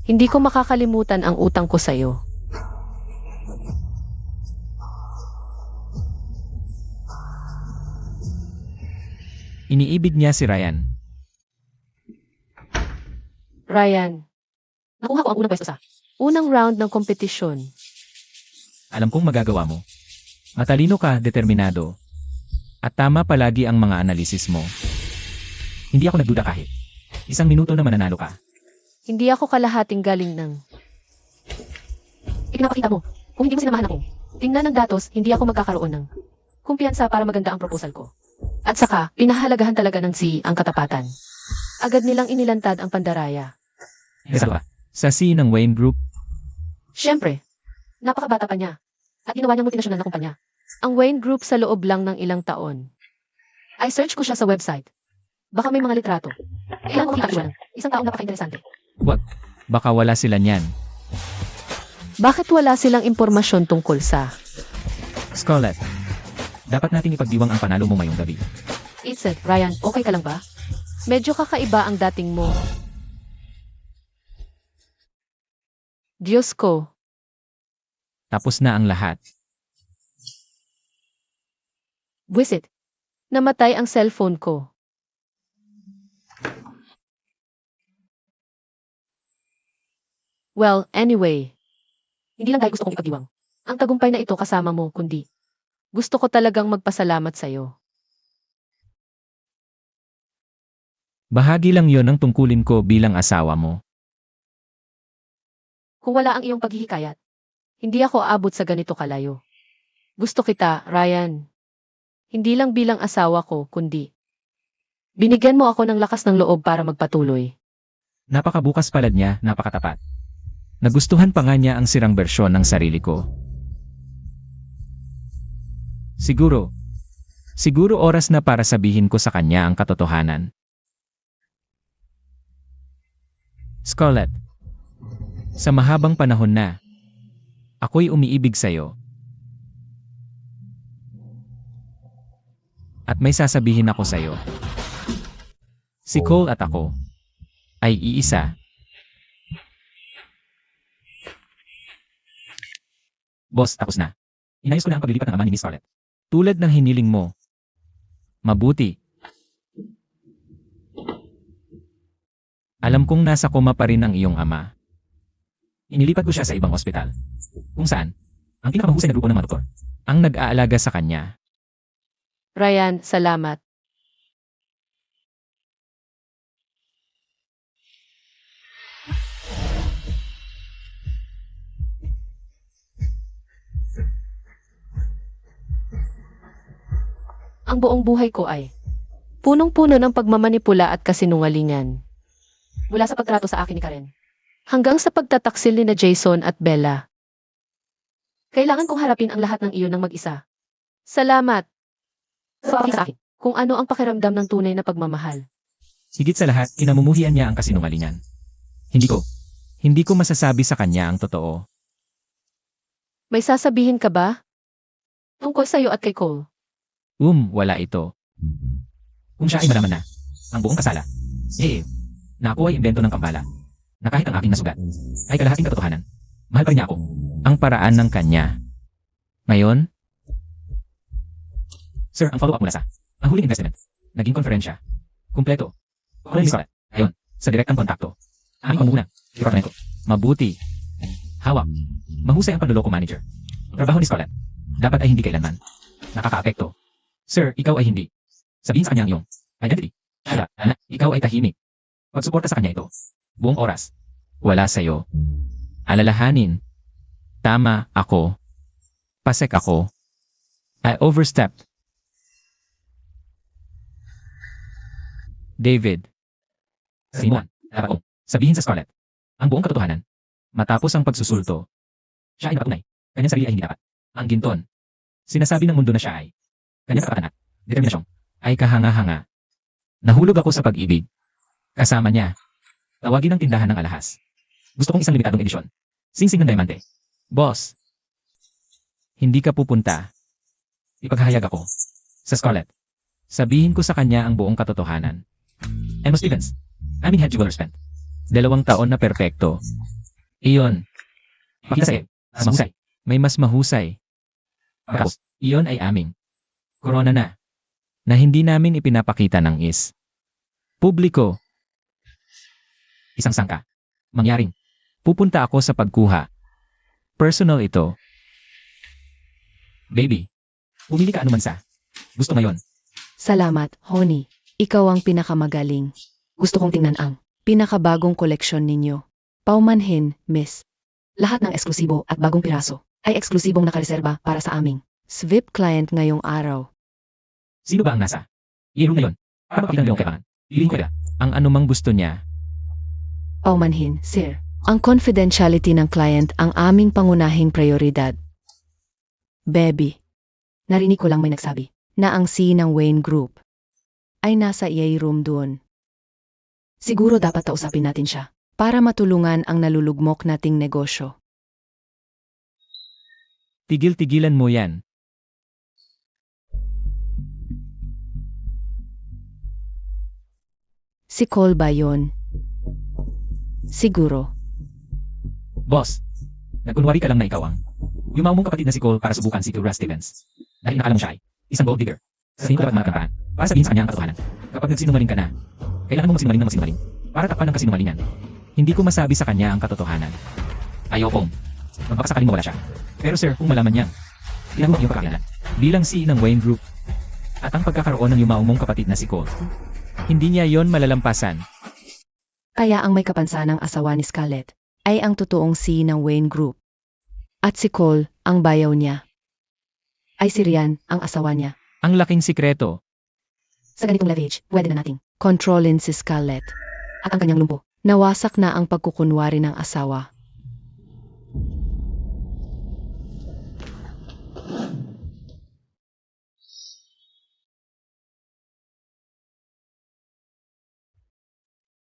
Hindi ko makakalimutan ang utang ko sa'yo. Iniibig niya si Ryan. Ryan, nakuha ko ang unang pwesto sa unang round ng kompetisyon. Alam kong magagawa mo. Matalino ka, determinado. At tama palagi ang mga analisis mo. Hindi ako nagduda kahit. 1 minuto na mananalo ka. Hindi ako kalahating galing ng ipinapakita mo. Kung hindi mo sinamahan ako, tingnan ng datos, hindi ako magkakaroon ng kumpiyansa para maganda ang proposal ko. At saka, pinahalagahan talaga ng C ang katapatan. Agad nilang inilantad ang pandaraya. Sa C ng Wayne Group, Siyempre, napakabata pa niya. At ginawa niyang multinasyonal na kumpanya. Ang Wayne Group sa loob lang ng ilang taon. I search ko siya sa website. Baka may mga litrato. Kailangan ko makita siya. Isang taong napaka-interesante. baka wala sila niyan. Bakit wala silang impormasyon tungkol sa Scarlett, dapat nating ipagdiwang ang panalo mo ngayong gabi. Itzel? Ryan, okay ka lang ba? Medyo kakaiba ang dating mo. Diyos ko, Tapos na ang lahat. Wisit. Namatay ang cellphone ko. Well, anyway. Hindi lang dahil gusto kong ipagdiwang ang tagumpay na ito kasama mo, kundi gusto ko talagang magpasalamat sa'yo. Bahagi lang yon ng tungkulin ko bilang asawa mo. Kung wala ang iyong paghihikayat, hindi ako aabot sa ganito kalayo. Gusto kita, Ryan. Hindi lang bilang asawa ko, kundi binigyan mo ako ng lakas ng loob para magpatuloy. Napakabukas palad niya, napakatapat. Nagustuhan pa nga niya ang sirang bersyon ng sarili ko. Siguro oras na para sabihin ko sa kanya ang katotohanan. Scarlett, sa mahabang panahon na, ako'y umiibig sa'yo. At may sasabihin ako sa'yo. Si Cole at ako ay iisa. Boss, tapos na. Inayos ko na ang paglilipat ng ama ni Miss Scarlett. Tulad ng hiniling mo. Mabuti. Alam kong nasa koma pa rin ang iyong ama. Inilipat ko siya sa ibang ospital. Kung saan, ang pinakamahusay na grupo ng mga doktor ang nag-aalaga sa kanya. Ryan, salamat. Ang buong buhay ko ay punong-puno ng pagmamanipula at kasinungalingan. Mula sa pagtrato sa akin ni Karen, hanggang sa pagtataksil ni na Jason at Bella. Kailangan kong harapin ang lahat ng iyon ng mag-isa. Salamat sa akin kung ano ang pakiramdam ng tunay na pagmamahal. Higit sa lahat, kinamumuhian niya ang kasinungalingan. Hindi ko masasabi sa kanya ang totoo. May sasabihin ka ba? Tungkol sa'yo at kay Cole. Wala ito. Kung siya ay malaman na, ang buong kasala, na ako ay imbento ng kambala, na kahit ang aking nasugat, ay kalahating katotohanan. Mahal pa rin niya ako. Ang paraan ng kanya. Ngayon, Sir, ang follow-up mula sa ang huling investment, naging konferensya. Kumpleto. Ako ni Scarlett. Ayon, sa direktang kontakto. Aming pamumunan, departamento. Mabuti. Hawak. Mahusay ang panloloko manager. Trabaho ni Scarlett. Dapat ay hindi kailanman nakakaapekto. Sir, ikaw ay hindi. Sabihin sa kanya ang iyong identity. Ikaw ay tahimik. Pagsuporta sa kanya ito. Buong oras. Wala sa'yo. Alalahanin. Tama ako. Pasek ako. I overstepped. David. Simon. Dapat sabihin sa Scarlett ang buong katotohanan. Matapos ang pagsusulto, siya ay napatunay. Kanyang sarili ay hindi dapat. Ang ginton. Sinasabi ng mundo na siya ay kanyang kapatan at determinasyong ay kahanga-hanga. Nahulog ako sa pag-ibig. Kasama niya. Tawagin ang tindahan ng alahas. Gusto kong isang limitadong edisyon. Singsing ng diamante. Boss. Hindi ka pupunta. Ipaghahayag ako. Sa Scarlett. Sabihin ko sa kanya ang buong katotohanan. Emma Stevens. Aming head jeweler spent 2 taon na perpekto. Iyon. Pakita sa'yo. Mas mahusay. May mas mahusay. Tapos, iyon ay aming korona na hindi namin ipinapakita ng publiko. Isang sangka. Mangyaring. Pupunta ako sa pagkuha. Personal ito. Baby. Pumili ka anuman sa gusto ngayon. Salamat, Honey. Ikaw ang pinakamagaling. Gusto kong tingnan ang pinakabagong koleksyon ninyo. Paumanhin, Miss. Lahat ng eksklusibo at bagong piraso ay eksklusibong nakareserba para sa aming SVIP client ngayong araw. Sino ba ang nasa room na yun? Para makita ng iyong kailangan. Piliin ko ila. Ang anumang gusto niya. Paumanhin, Sir. Ang confidentiality ng client ang aming pangunahing prioridad. Baby. Narinig ko lang may nagsabi na ang C ng Wayne Group ay nasa EA room doon. Siguro dapat kausapin natin siya para matulungan ang nalulugmok nating negosyo. Tigil-tigilan mo yan. Si Cole ba yun? Siguro. Boss, nagkunwari ka lang na ikaw ang yumaong mong kapatid na si Cole para subukan si Tura Stevens. Dahil nakala mo siya ay isang gold digger. Sabihin ko dapat mga kampaan para sabihin sa kanya ang katotohanan. Kapag nagsinungaling ka na, kailangan mo magsinungaling na magsinungaling para takpan ng kasinungalingan. Hindi ko masabi sa kanya ang katotohanan. Ayokong magpakasakaling mawala siya. Pero sir, kung malaman niya, ginagawa iyong kakailan bilang CEO ng Wayne Group at ang pagkakaroon ng yumaong mong kapatid na si Cole, hindi niya yon malalampasan. Kaya ang may kapansanang asawa ni Scarlett ay ang totoong CEO ng Wayne Group. At si Cole, ang bayaw niya, ay si Ryan, ang asawa niya. Ang laking sikreto. Sa ganitong leverage, pwede na nating kontrolin si Scarlett at ang kanyang lumpo. Nawasak na ang pagkukunwari ng asawa.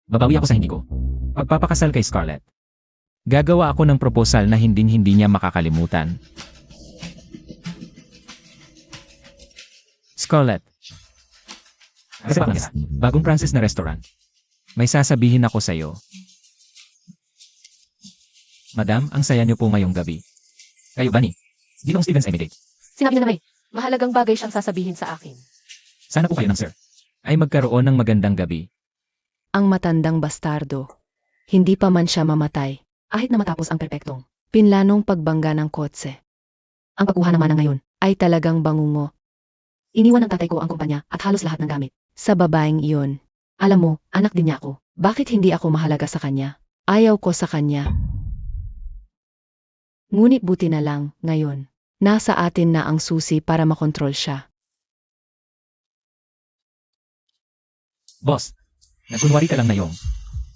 Babawi ako sa hindi ko pagpapakasal kay Scarlett. Gagawa ako ng proposal na hindi niya makakalimutan. Scarlett. Kasi bagong Francis na restaurant. May sasabihin ako sa'yo. Madam, ang saya niyo po ngayong gabi. Kayo ba ni Ginoong Stevens ay may date? Sinabi na may mahalagang bagay siyang sasabihin sa akin. Sana po kayo ng sir ay magkaroon ng magandang gabi. Ang matandang bastardo. Hindi pa man siya mamatay. Kahit na matapos ang perpektong pinlanong pagbangga ng kotse. Ang pagkuha naman na ngayon ay talagang bangungo. Iniwan ng tatay ko ang kumpanya at halos lahat ng gamit sa babaeng iyon. Alam mo, anak din niya ako. Bakit hindi ako mahalaga sa kanya? Ayaw ko sa kanya. Ngunit buti na lang, ngayon. Nasa atin na ang susi para makontrol siya. Boss, nagkunwari ka lang na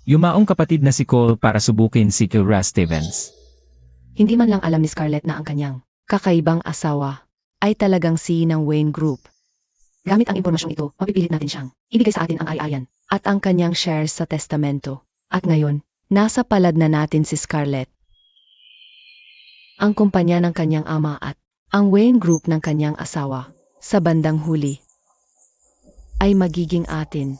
yumaong kapatid na si Cole para subukin si Tura Stevens. Hindi man lang alam ni Scarlett na ang kanyang kakaibang asawa ay talagang CEO ng Wayne Group. Gamit ang impormasyong ito, mapipilit natin siyang ibigay sa atin ang ari-arian at ang kanyang shares sa testamento. At ngayon, nasa palad na natin si Scarlett. Ang kumpanya ng kanyang ama at ang Wayne Group ng kanyang asawa sa bandang huli ay magiging atin.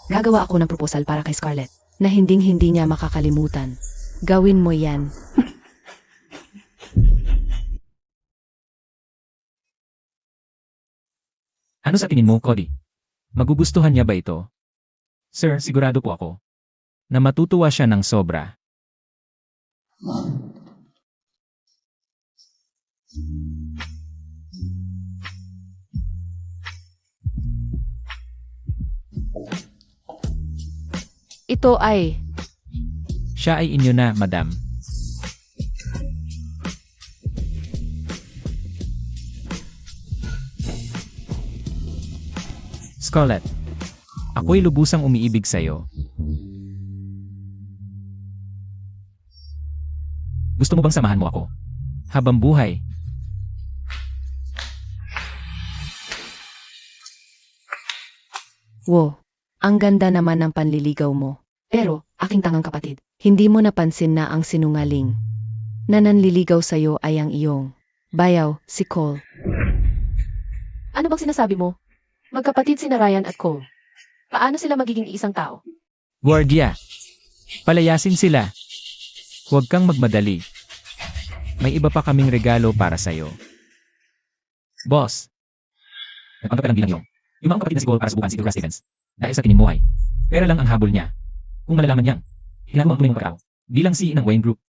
Gagawa ako ng proposal para kay Scarlett na hinding-hindi niya makakalimutan. Gawin mo yan. Ano sa tingin mo, Cody? Magugustuhan niya ba ito? Sir, sigurado po ako na matutuwa siya ng sobra. Ito ay Siya ay inyo na, madam. Scarlett, ako'y lubusang umiibig sa'yo. Gusto mo bang samahan mo ako habang buhay? Wow, ang ganda naman ng panliligaw mo. Pero, aking tangang kapatid, hindi mo napansin na ang sinungaling na nanliligaw sa'yo ay ang iyong bayaw, si Cole. Ano bang sinasabi mo? Magkapatid sina Ryan at Cole. Paano sila magiging isang tao? Guardia, Palayasin sila. Huwag kang magmadali. May iba pa kaming regalo para sa'yo. Boss. Nagpanggap ka lang bilang yung mga kapatid na si Cole para subukan si Douglas Evans. Dahil sa tingin mo ay, pera lang ang habol niya. Kung malalaman niyang, hinagawa ang tunay mong pagkatao bilang CEO ng Wayne Group.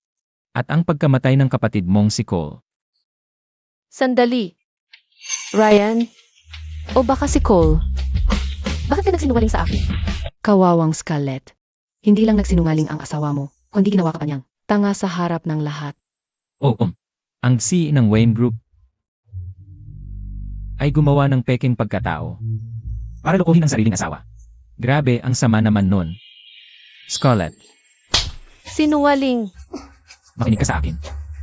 At ang pagkamatay ng kapatid mong si Cole. Sandali. Ryan? O baka si Cole? Bakit ka nagsinungaling sa akin? Kawawang Scarlett. Hindi lang nagsinungaling ang asawa mo, kundi ginawa ka pa niyang tanga sa harap ng lahat. Ang CEO ng Wayne Group ay gumawa ng peking pagkatao para lokohin ang sariling asawa. Grabe, ang sama naman nun. Scarlett, Sinungaling. makinig ka sa akin.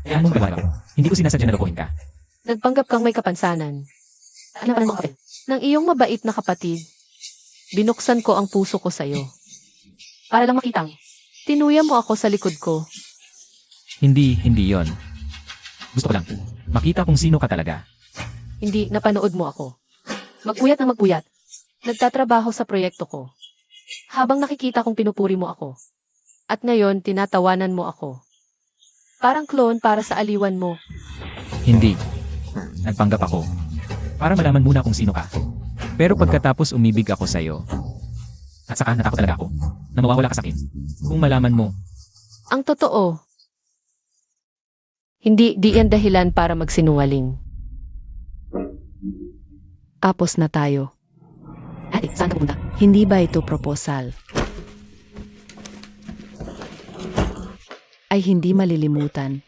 Kaya anong magawa ko? Hindi ko sinasadya na lokohin ka. Nagpanggap kang may kapansanan. Ano ka ng kapatid? Ng iyong mabait na kapatid. Binuksan ko ang puso ko sa'yo. Para lang makitang. Tinuya mo ako sa likod ko. Hindi yon. Gusto ko lang makita kung sino ka talaga. Hindi, napanood mo ako. Magpuyat na magpuyat. Nagtatrabaho sa proyekto ko. Habang nakikita kong pinupuri mo ako. At ngayon, tinatawanan mo ako. Parang clone para sa aliwan mo. Hindi. Nagpanggap ako. Para malaman muna kung sino ka. Pero pagkatapos umibig ako sa'yo. At saka natakot talaga ako na mawawala ka sa akin. Kung malaman mo, Ang totoo. Hindi, di yan dahilan para magsinungaling. Tapos na tayo. Ate, saan ka punta? Hindi ba ito proposal? Ay hindi malilimutan.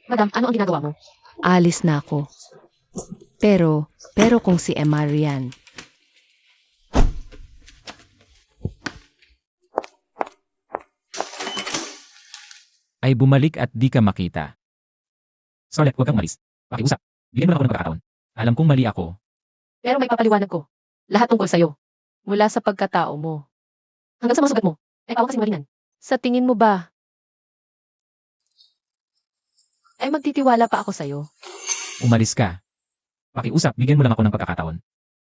Madam, ano ang ginagawa mo? Alis na ako. Pero kung si Emma riyan, ay bumalik at di ka makita. Scarlett, huwag kang umalis. Pakiusap. Bigyan mo lang ako ng pagkakataon. Alam kong mali ako. Pero may papaliwanag ko. Lahat tungkol sa'yo. Mula sa pagkatao mo. Hanggang sa mga sugat mo. Ay pawang kasinungalingan. Sa tingin mo ba? Ay magtitiwala pa ako sa'yo. Umalis ka. Pakiusap, bigyan mo lang ako ng pagkakataon.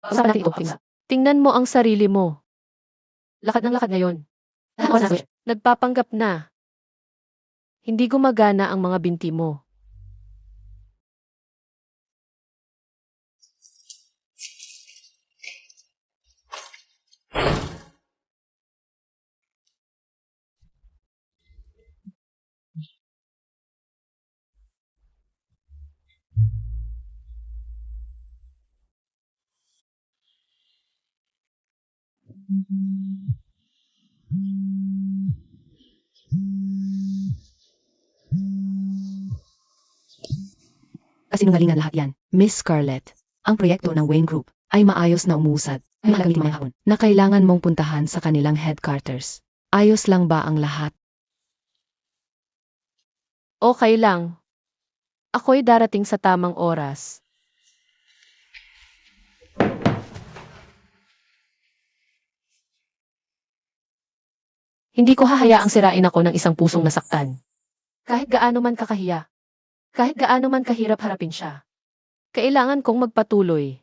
Usapan natin ito, Tingnan. Tingnan mo ang sarili mo. Lakad ng lakad ngayon. Nagpapanggap na. Hindi gumagana ang mga binti mo. kasinungalingan lahat yan. Miss Scarlett, ang proyekto ng Wayne Group ay maayos na umusad. Ay mahalagang mga hapon na kailangan mong puntahan sa kanilang headquarters. Ayos lang ba ang lahat? Okay lang. Ako'y darating sa tamang oras. Hindi ko hahayaang sirain ako ng isang pusong nasaktan. Kahit gaano man kakahiya. Kahit gaano man kahirap harapin siya. Kailangan kong magpatuloy.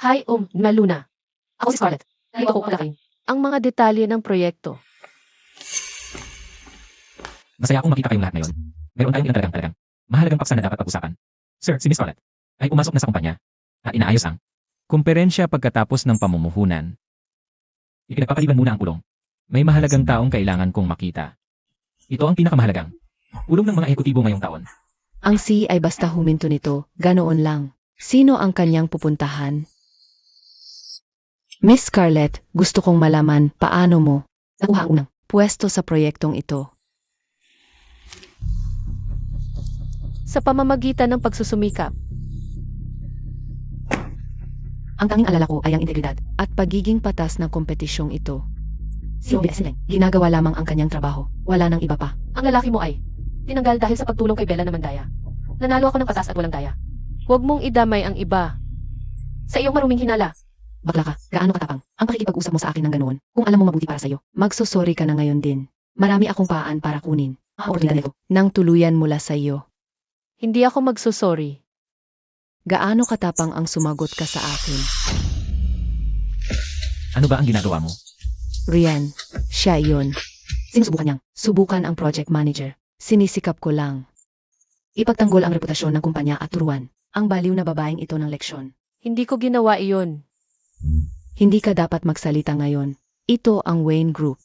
Hi, Luna. Ako si Scarlett. Dito ako kalaking. Ang mga detalye ng proyekto. Masaya akong makita kayong lahat ngayon. Meron tayong ilang talagang mahalagang paksa na dapat pag-usapan. Sir, si Miss Scarlett ay pumasok na sa kumpanya at inaayos ang kumperensya pagkatapos ng pamumuhunan. Ipinagpapaliban muna ang pulong. May mahalagang taong kailangan kong makita. Ito ang pinakamahalagang pulong ng mga ehekutibo ngayong taon. Ang C ay basta huminto nito, ganoon lang. Sino ang kanyang pupuntahan? Miss Scarlett, gusto kong malaman paano mo Nakuha ang unang. pwesto sa proyektong ito. Sa pamamagitan ng pagsusumikap. Ang tanging alala ko ay ang integridad at pagiging patas ng kompetisyong ito. Si OBS lang, ginagawa lamang ang kanyang trabaho, wala nang iba pa. Ang lalaki mo ay tinanggal dahil sa pagtulong kay Bella na mandaya. Nanalo ako ng patas at walang daya. Huwag mong idamay ang iba. Sa iyong maruming hinala. Bakla ka, gaano katapang ang pakikipag-usap mo sa akin ng ganoon kung alam mo mabuti para sa'yo. Magsusorry ka na ngayon din. Marami akong paan para kunin. Ordinaryo nang tuluyan mula sa iyo. Hindi ako magsusorry. Gaano katapang ang sumagot ka sa akin? Ano ba ang ginagawa mo? Rian, siya iyon. Sinusubukan niyang subukan ang project manager. Sinisikap ko lang. Ipagtanggol ang reputasyon ng kumpanya at turuan ang baliw na babaeng ito ng leksyon. Hindi ko ginawa iyon. Hindi ka dapat magsalita ngayon. Ito ang Wayne Group.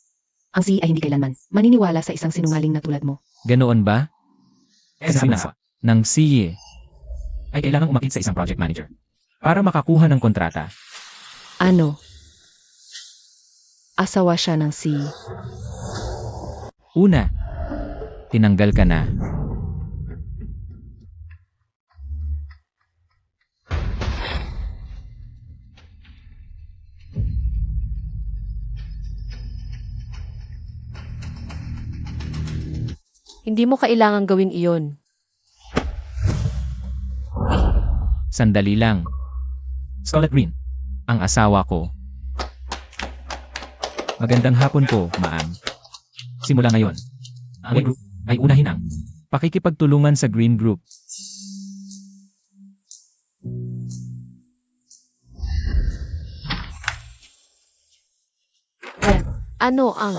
Ang C ay hindi kailanman maniniwala sa isang sinungaling na tulad mo. Ganoon ba? Kasi ng CE ay kailangang umakit sa isang project manager para makakuha ng kontrata. Ano? Asawa siya ng C. Una, tinanggal ka na. Hindi mo kailangang gawin iyon. Sandali lang. Scarlett Green, ang asawa ko. Magandang hapon po, ma'am. Simula ngayon, ang Green Group ay unahin ang pakikipagtulungan sa Green Group. Ano ang...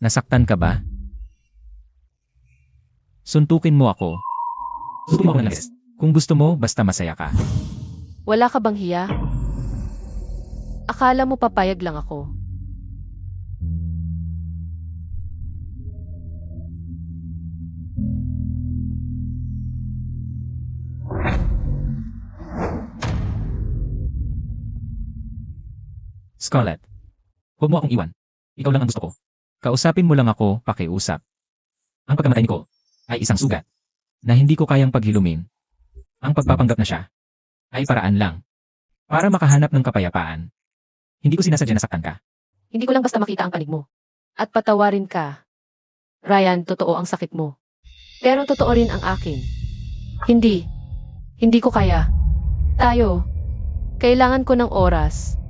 Nasaktan ka ba? Suntukin mo ako. Suntukin mo ako ng labis. Kung gusto mo, basta masaya ka. Wala ka bang hiya? Akala mo papayag lang ako. Scarlett, huwag mo akong iwan. Ikaw lang ang gusto ko. Kausapin mo lang ako, pakiusap. Ang pagkamatay ni Cole ay isang sugat na hindi ko kayang paghilumin. Ang pagpapanggap na siya ay paraan lang para makahanap ng kapayapaan. Hindi ko sinasadya na saktan ka. Hindi ko lang basta makita ang panig mo. At patawarin ka. Ryan, totoo ang sakit mo. Pero totoo rin ang akin. Hindi. Hindi ko kaya. Tayo. Kailangan ko ng oras.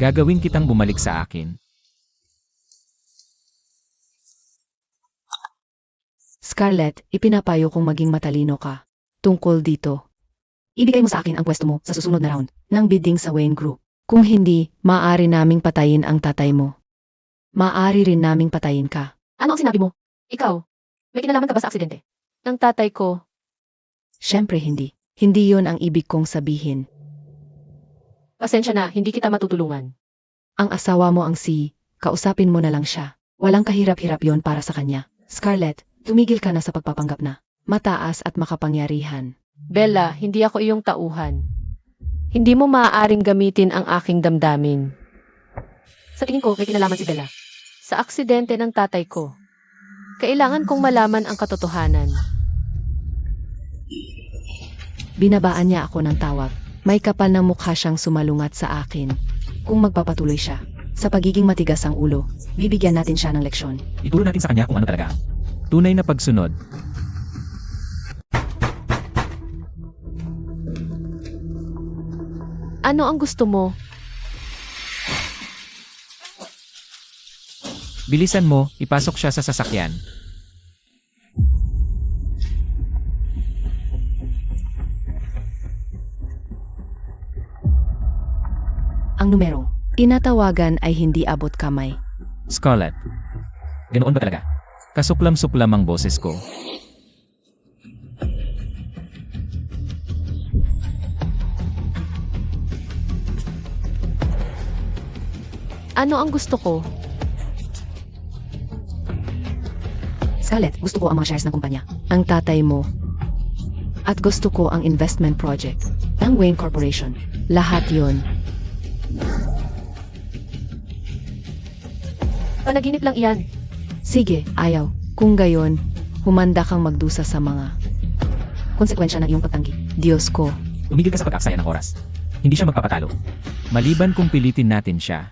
Gagawin kitang bumalik sa akin. Scarlett, ipinapayo kong maging matalino ka. Tungkol dito. Ibigay mo sa akin ang pwesto mo sa susunod na round ng bidding sa Wayne Group. Kung hindi, maaari naming patayin ang tatay mo. Maaari rin naming patayin ka. Ano ang sinabi mo? Ikaw, may kinalaman ka ba sa aksidente? Ng tatay ko. Siyempre hindi. Hindi yon ang ibig kong sabihin. Pasensya na, hindi kita matutulungan. Ang asawa mo ang si, kausapin mo na lang siya. Walang kahirap-hirap yon para sa kanya. Scarlett, tumigil ka na sa pagpapanggap na mataas at makapangyarihan. Bella, hindi ako iyong tauhan. Hindi mo maaaring gamitin ang aking damdamin. Sa tingin ko, may kinalaman si Bella. Sa aksidente ng tatay ko. Kailangan kong malaman ang katotohanan. Binabaan niya ako ng tawag. May kapal na mukha siyang sumalungat sa akin. Kung magpapatuloy siya, sa pagiging matigas ang ulo, bibigyan natin siya ng leksyon. Ituro natin sa kanya kung ano talaga ang tunay na pagsunod. Ano ang gusto mo? Bilisan mo, ipasok siya sa sasakyan. Ang numerong tinatawagan ay hindi abot kamay. Scarlett, ganoon ba talaga? Kasuklam-suklam ang boses ko. Ano ang gusto ko? Scarlett, gusto ko ang mga shares ng kumpanya. Ang tatay mo. At gusto ko ang investment project ng Wayne Corporation. Lahat yon. Panaginip lang iyan. Sige, ayaw. Kung gayon, humanda kang magdusa sa mga konsekwensya ng iyong pagtanggi. Diyos ko. Tumigil ka sa pag-aksaya ng oras. Hindi siya magpapatalo. Maliban kung pilitin natin siya.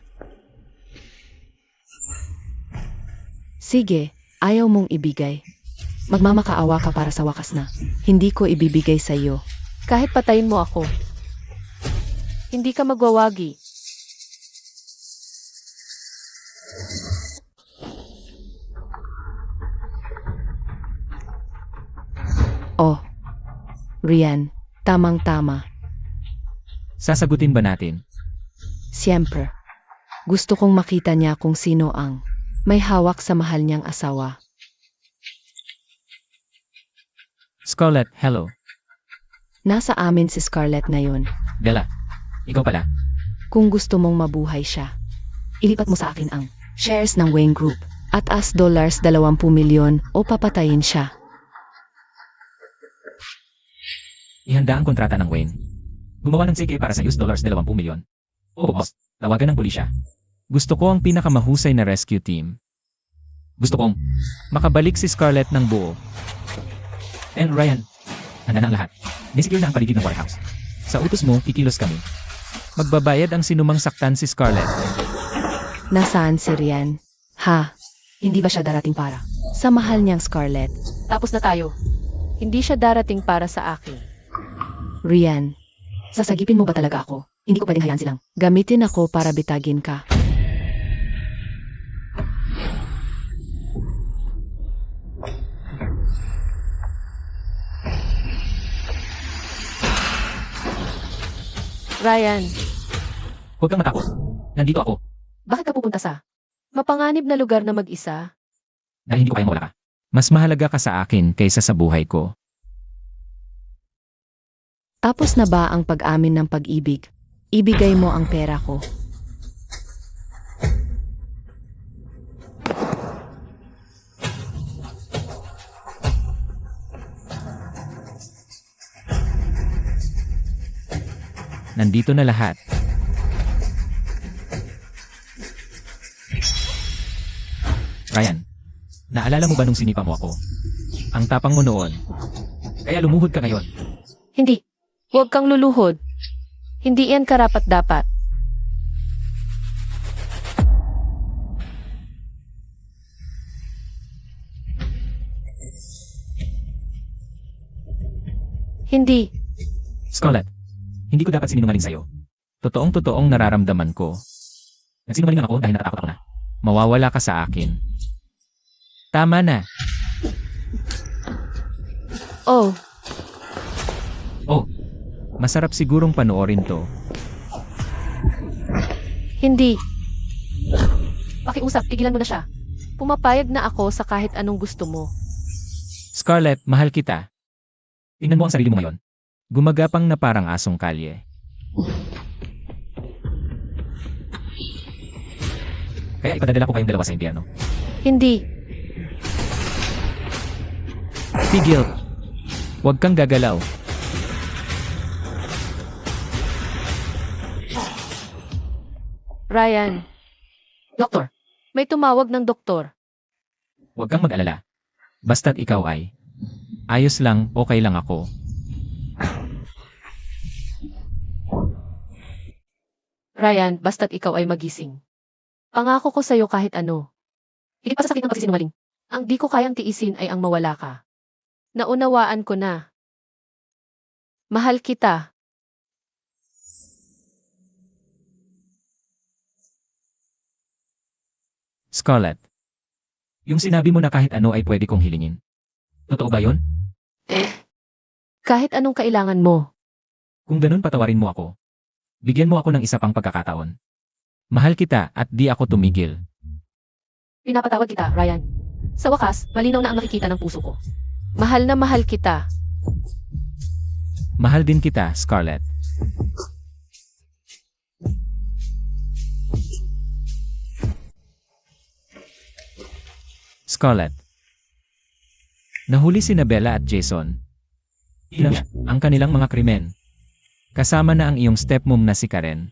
Sige, ayaw mong ibigay. Magmamakaawa ka para sa wakas na. Hindi ko ibibigay sa iyo. Kahit patayin mo ako. Hindi ka magwawagi. Oh, Rian, tamang-tama. Sasagutin ba natin? Siyempre. Gusto kong makita niya kung sino ang may hawak sa mahal niyang asawa. Scarlett, hello. Nasa amin si Scarlett ngayon. Bella, ikaw pala. Kung gusto mong mabuhay siya, ilipat mo sa akin ang shares ng Wayne Group at $20 milyon o papatayin siya. Ihanda ang kontrata ng Wayne. Gumawa ng sige para sa $20 milyon. Oo, boss. Tawagan ng pulisya. Gusto ko ang pinakamahusay na rescue team. Gusto kong makabalik si Scarlett ng buo. And Ryan, handa na ang lahat. Nisecure na ang paligid ng warehouse. Sa utos mo, kikilos kami. Magbabayad ang sinumang saktan si Scarlett. Nasaan si Rian? Ha? Hindi ba siya darating para sa mahal niyang Scarlett? Tapos na tayo. Hindi siya darating para sa akin. Rian, sasagipin mo ba talaga ako? Hindi ko pwedeng hayaan silang gamitin ako para bitagin ka. Ryan, Huwag kang matakot. Nandito ako. bakit ka pupunta sa mapanganib na lugar na mag-isa? Dahil hindi ko kayang mawala ka. Mas mahalaga ka sa akin kaysa sa buhay ko. Tapos na ba ang pag-amin ng pag-ibig? Ibigay mo ang pera ko. Nandito na lahat. Ryan, naalala mo ba nung sinipa mo ako? Ang tapang mo noon. Kaya lumuhod ka ngayon. Hindi. Huwag kang luluhod. Hindi yan karapat-dapat. Hindi. Scarlett, hindi ko dapat sinungaling sa'yo. Totoong-totoong nararamdaman ko. Nagsinungaling lang ako dahil natatakot ako na. Mawawala ka sa akin. Tama na. Oh, Oh, masarap sigurong panoorin to. hindi. Pakiusap, tigilan mo na siya. Pumapayag na ako sa kahit anong gusto mo. Scarlett, mahal kita. Tingnan mo ang sarili mo ngayon. Gumagapang na parang asong kalye. Kaya ipadadala ko kayong dalawa sa impyerno. Hindi. Tigil. Huwag kang gagalaw. Ryan. Doktor. May tumawag ng doktor. Huwag kang mag-alala. Basta't ikaw ay ayos lang, okay lang ako. Ryan, basta't ikaw ay magising. Pangako ko sa'yo kahit ano. Hindi pa sa sakit ng pagsisinungaling. Ang di ko kayang tiisin ay ang mawala ka. Naunawaan ko na. Mahal kita. Scarlett. Yung sinabi mo na kahit ano ay pwede kong hilingin. Totoo ba yun? Kahit anong kailangan mo. Kung ganun patawarin mo ako. Bigyan mo ako ng isa pang pagkakataon. Mahal kita at di ako tumigil. Pinapatawad kita, Ryan. Sa wakas, malinaw na ang nakikita ng puso ko. Mahal na mahal kita. Mahal din kita, Scarlett. Scarlett. Nahuli si Bella at Jason. Ilang ang kanilang mga krimen. Kasama na ang iyong stepmom na si Karen.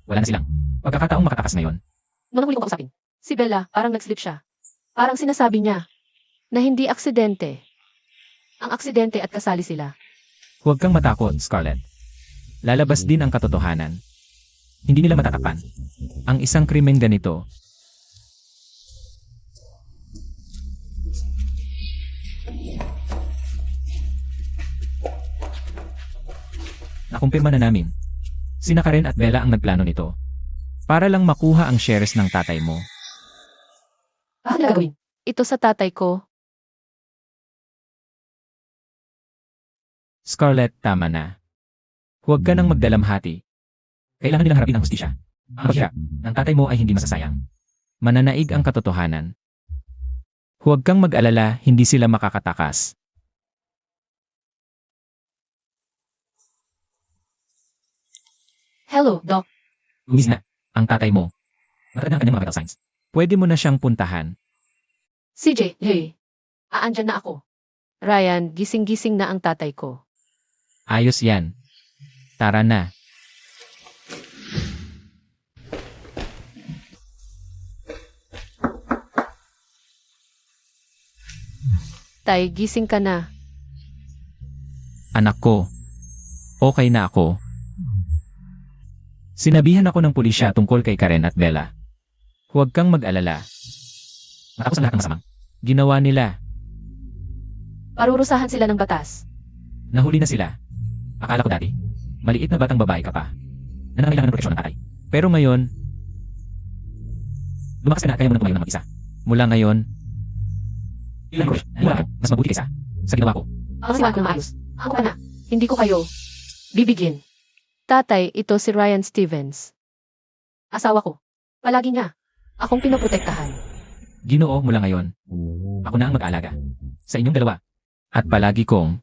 Wala na silang pagkakataong makatakas ngayon. Noong huli kong kausapin, si Bella, parang nag-slip siya. Parang sinasabi niya na hindi aksidente. Ang aksidente at kasali sila. Huwag kang matakot, Scarlett. lalabas din ang katotohanan. Hindi nila matatakpan. Ang isang krimen ganito, nakumpirma na namin. Sina Karen at Bella ang nagplano nito. Para lang makuha ang shares ng tatay mo. Ano gagawin? Ito sa tatay ko. Scarlett, tama na. Huwag ka nang magdalamhati. Kailangan nilang harapin ang hustisya. Ang paghirap ng tatay mo ay hindi masasayang. Mananaig ang katotohanan. Huwag kang mag-alala, hindi sila makakatakas. Hello, Doc. Lumis na ang tatay mo. Matanda ang kanyang mga vital signs. Pwede mo na siyang puntahan. CJ, hey. Aandyan na ako. Ryan, gising-gising na ang tatay ko. Ayos yan. Tara na. Tay, gising ka na. Anak ko. Okay na ako. Sinabihan ako ng pulisya tungkol kay Karen at Bella. Huwag kang mag-alala. Matapos ang lahat ng masamang ginawa nila. Parurusahan sila ng batas. Nahuli na sila. Akala ko dati, maliit na batang babae ka pa. Na nangailangan ng proteksyon ng tatay. Pero ngayon, lumakas ka na at kaya mo na tumayo ng mag-isa. Mula ngayon, mas mabuti kaysa sa ginawa ko. Ang siwan ko na maayos. Ako pa na. Hindi ko kayo bibigyan. Tatay, ito si Ryan Stevens. Asawa ko. Palagi niya. Akong pinoprotektahan. Ginoo, mula ngayon, ako na ang mag-aalaga sa inyong dalawa. At palagi kong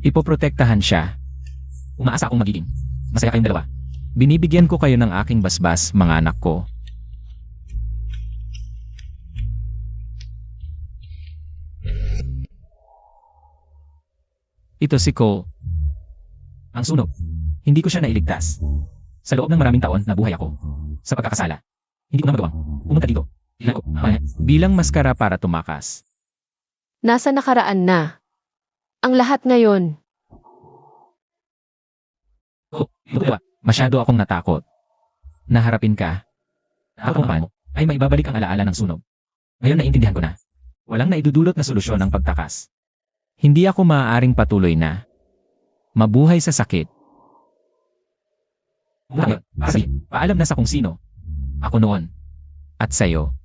ipoprotektahan siya. Umaasa akong magiging masaya kayong dalawa. Binibigyan ko kayo ng aking basbas, mga anak ko. Ito si Cole. Ang sunog. Hindi ko siya nailigtas. Sa loob ng maraming taon, nabuhay ako. Sa pagkakasala. Hindi ko na magawang pumunta dito. Bilang maskara para tumakas. Nasa nakaraan na. Ang lahat ngayon. Oh, ito dalawa. Masyado akong natakot. Naharapin ka. Ako naman ay maibabalik ang alaala ng sunog. Ngayon naiintindihan ko na. Walang naidudulot na solusyon ng pagtakas. Hindi ako maaaring patuloy na mabuhay sa sakit. Paalam na sa kung sino. Ako noon. At sa'yo.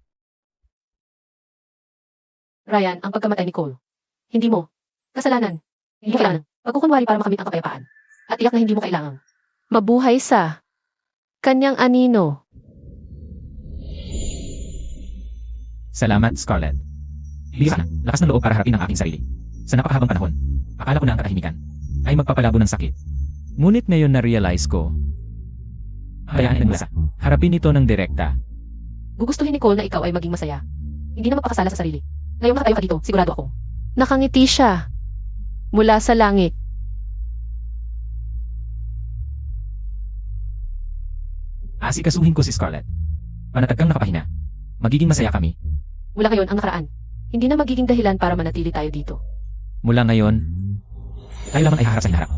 Ryan, ang pagkamatay ni Cole. Hindi mo. Kasalanan. Hindi mo kailangan. Pagkukunwari para makamit ang kapayapaan. At iyak na hindi mo kailangan. Mabuhay sa kanyang anino. Salamat, Scarlett. Bigyan ka na. Lakas ng loob para harapin ang aking sarili. Sa napakahabang panahon, akala ko na ang katahimikan ay magpapalabo ng sakit. Ngunit ngayon na-realize ko, hayaan ng lasa. Harapin ito ng direkta. Gugustuhin ni Cole na ikaw ay maging masaya. Hindi na magpakasala sa sarili. Ngayong nakatayo ka dito, sigurado ako. Nakangiti siya. Mula sa langit. Asikasuhin ko si Scarlett. Panatag kang nakapahinga. Magiging masaya kami. Mula ngayon ang nakaraan. Hindi na magiging dahilan para manatili tayo dito. Mula ngayon, tayo lamang ay haharap sa hinaharap.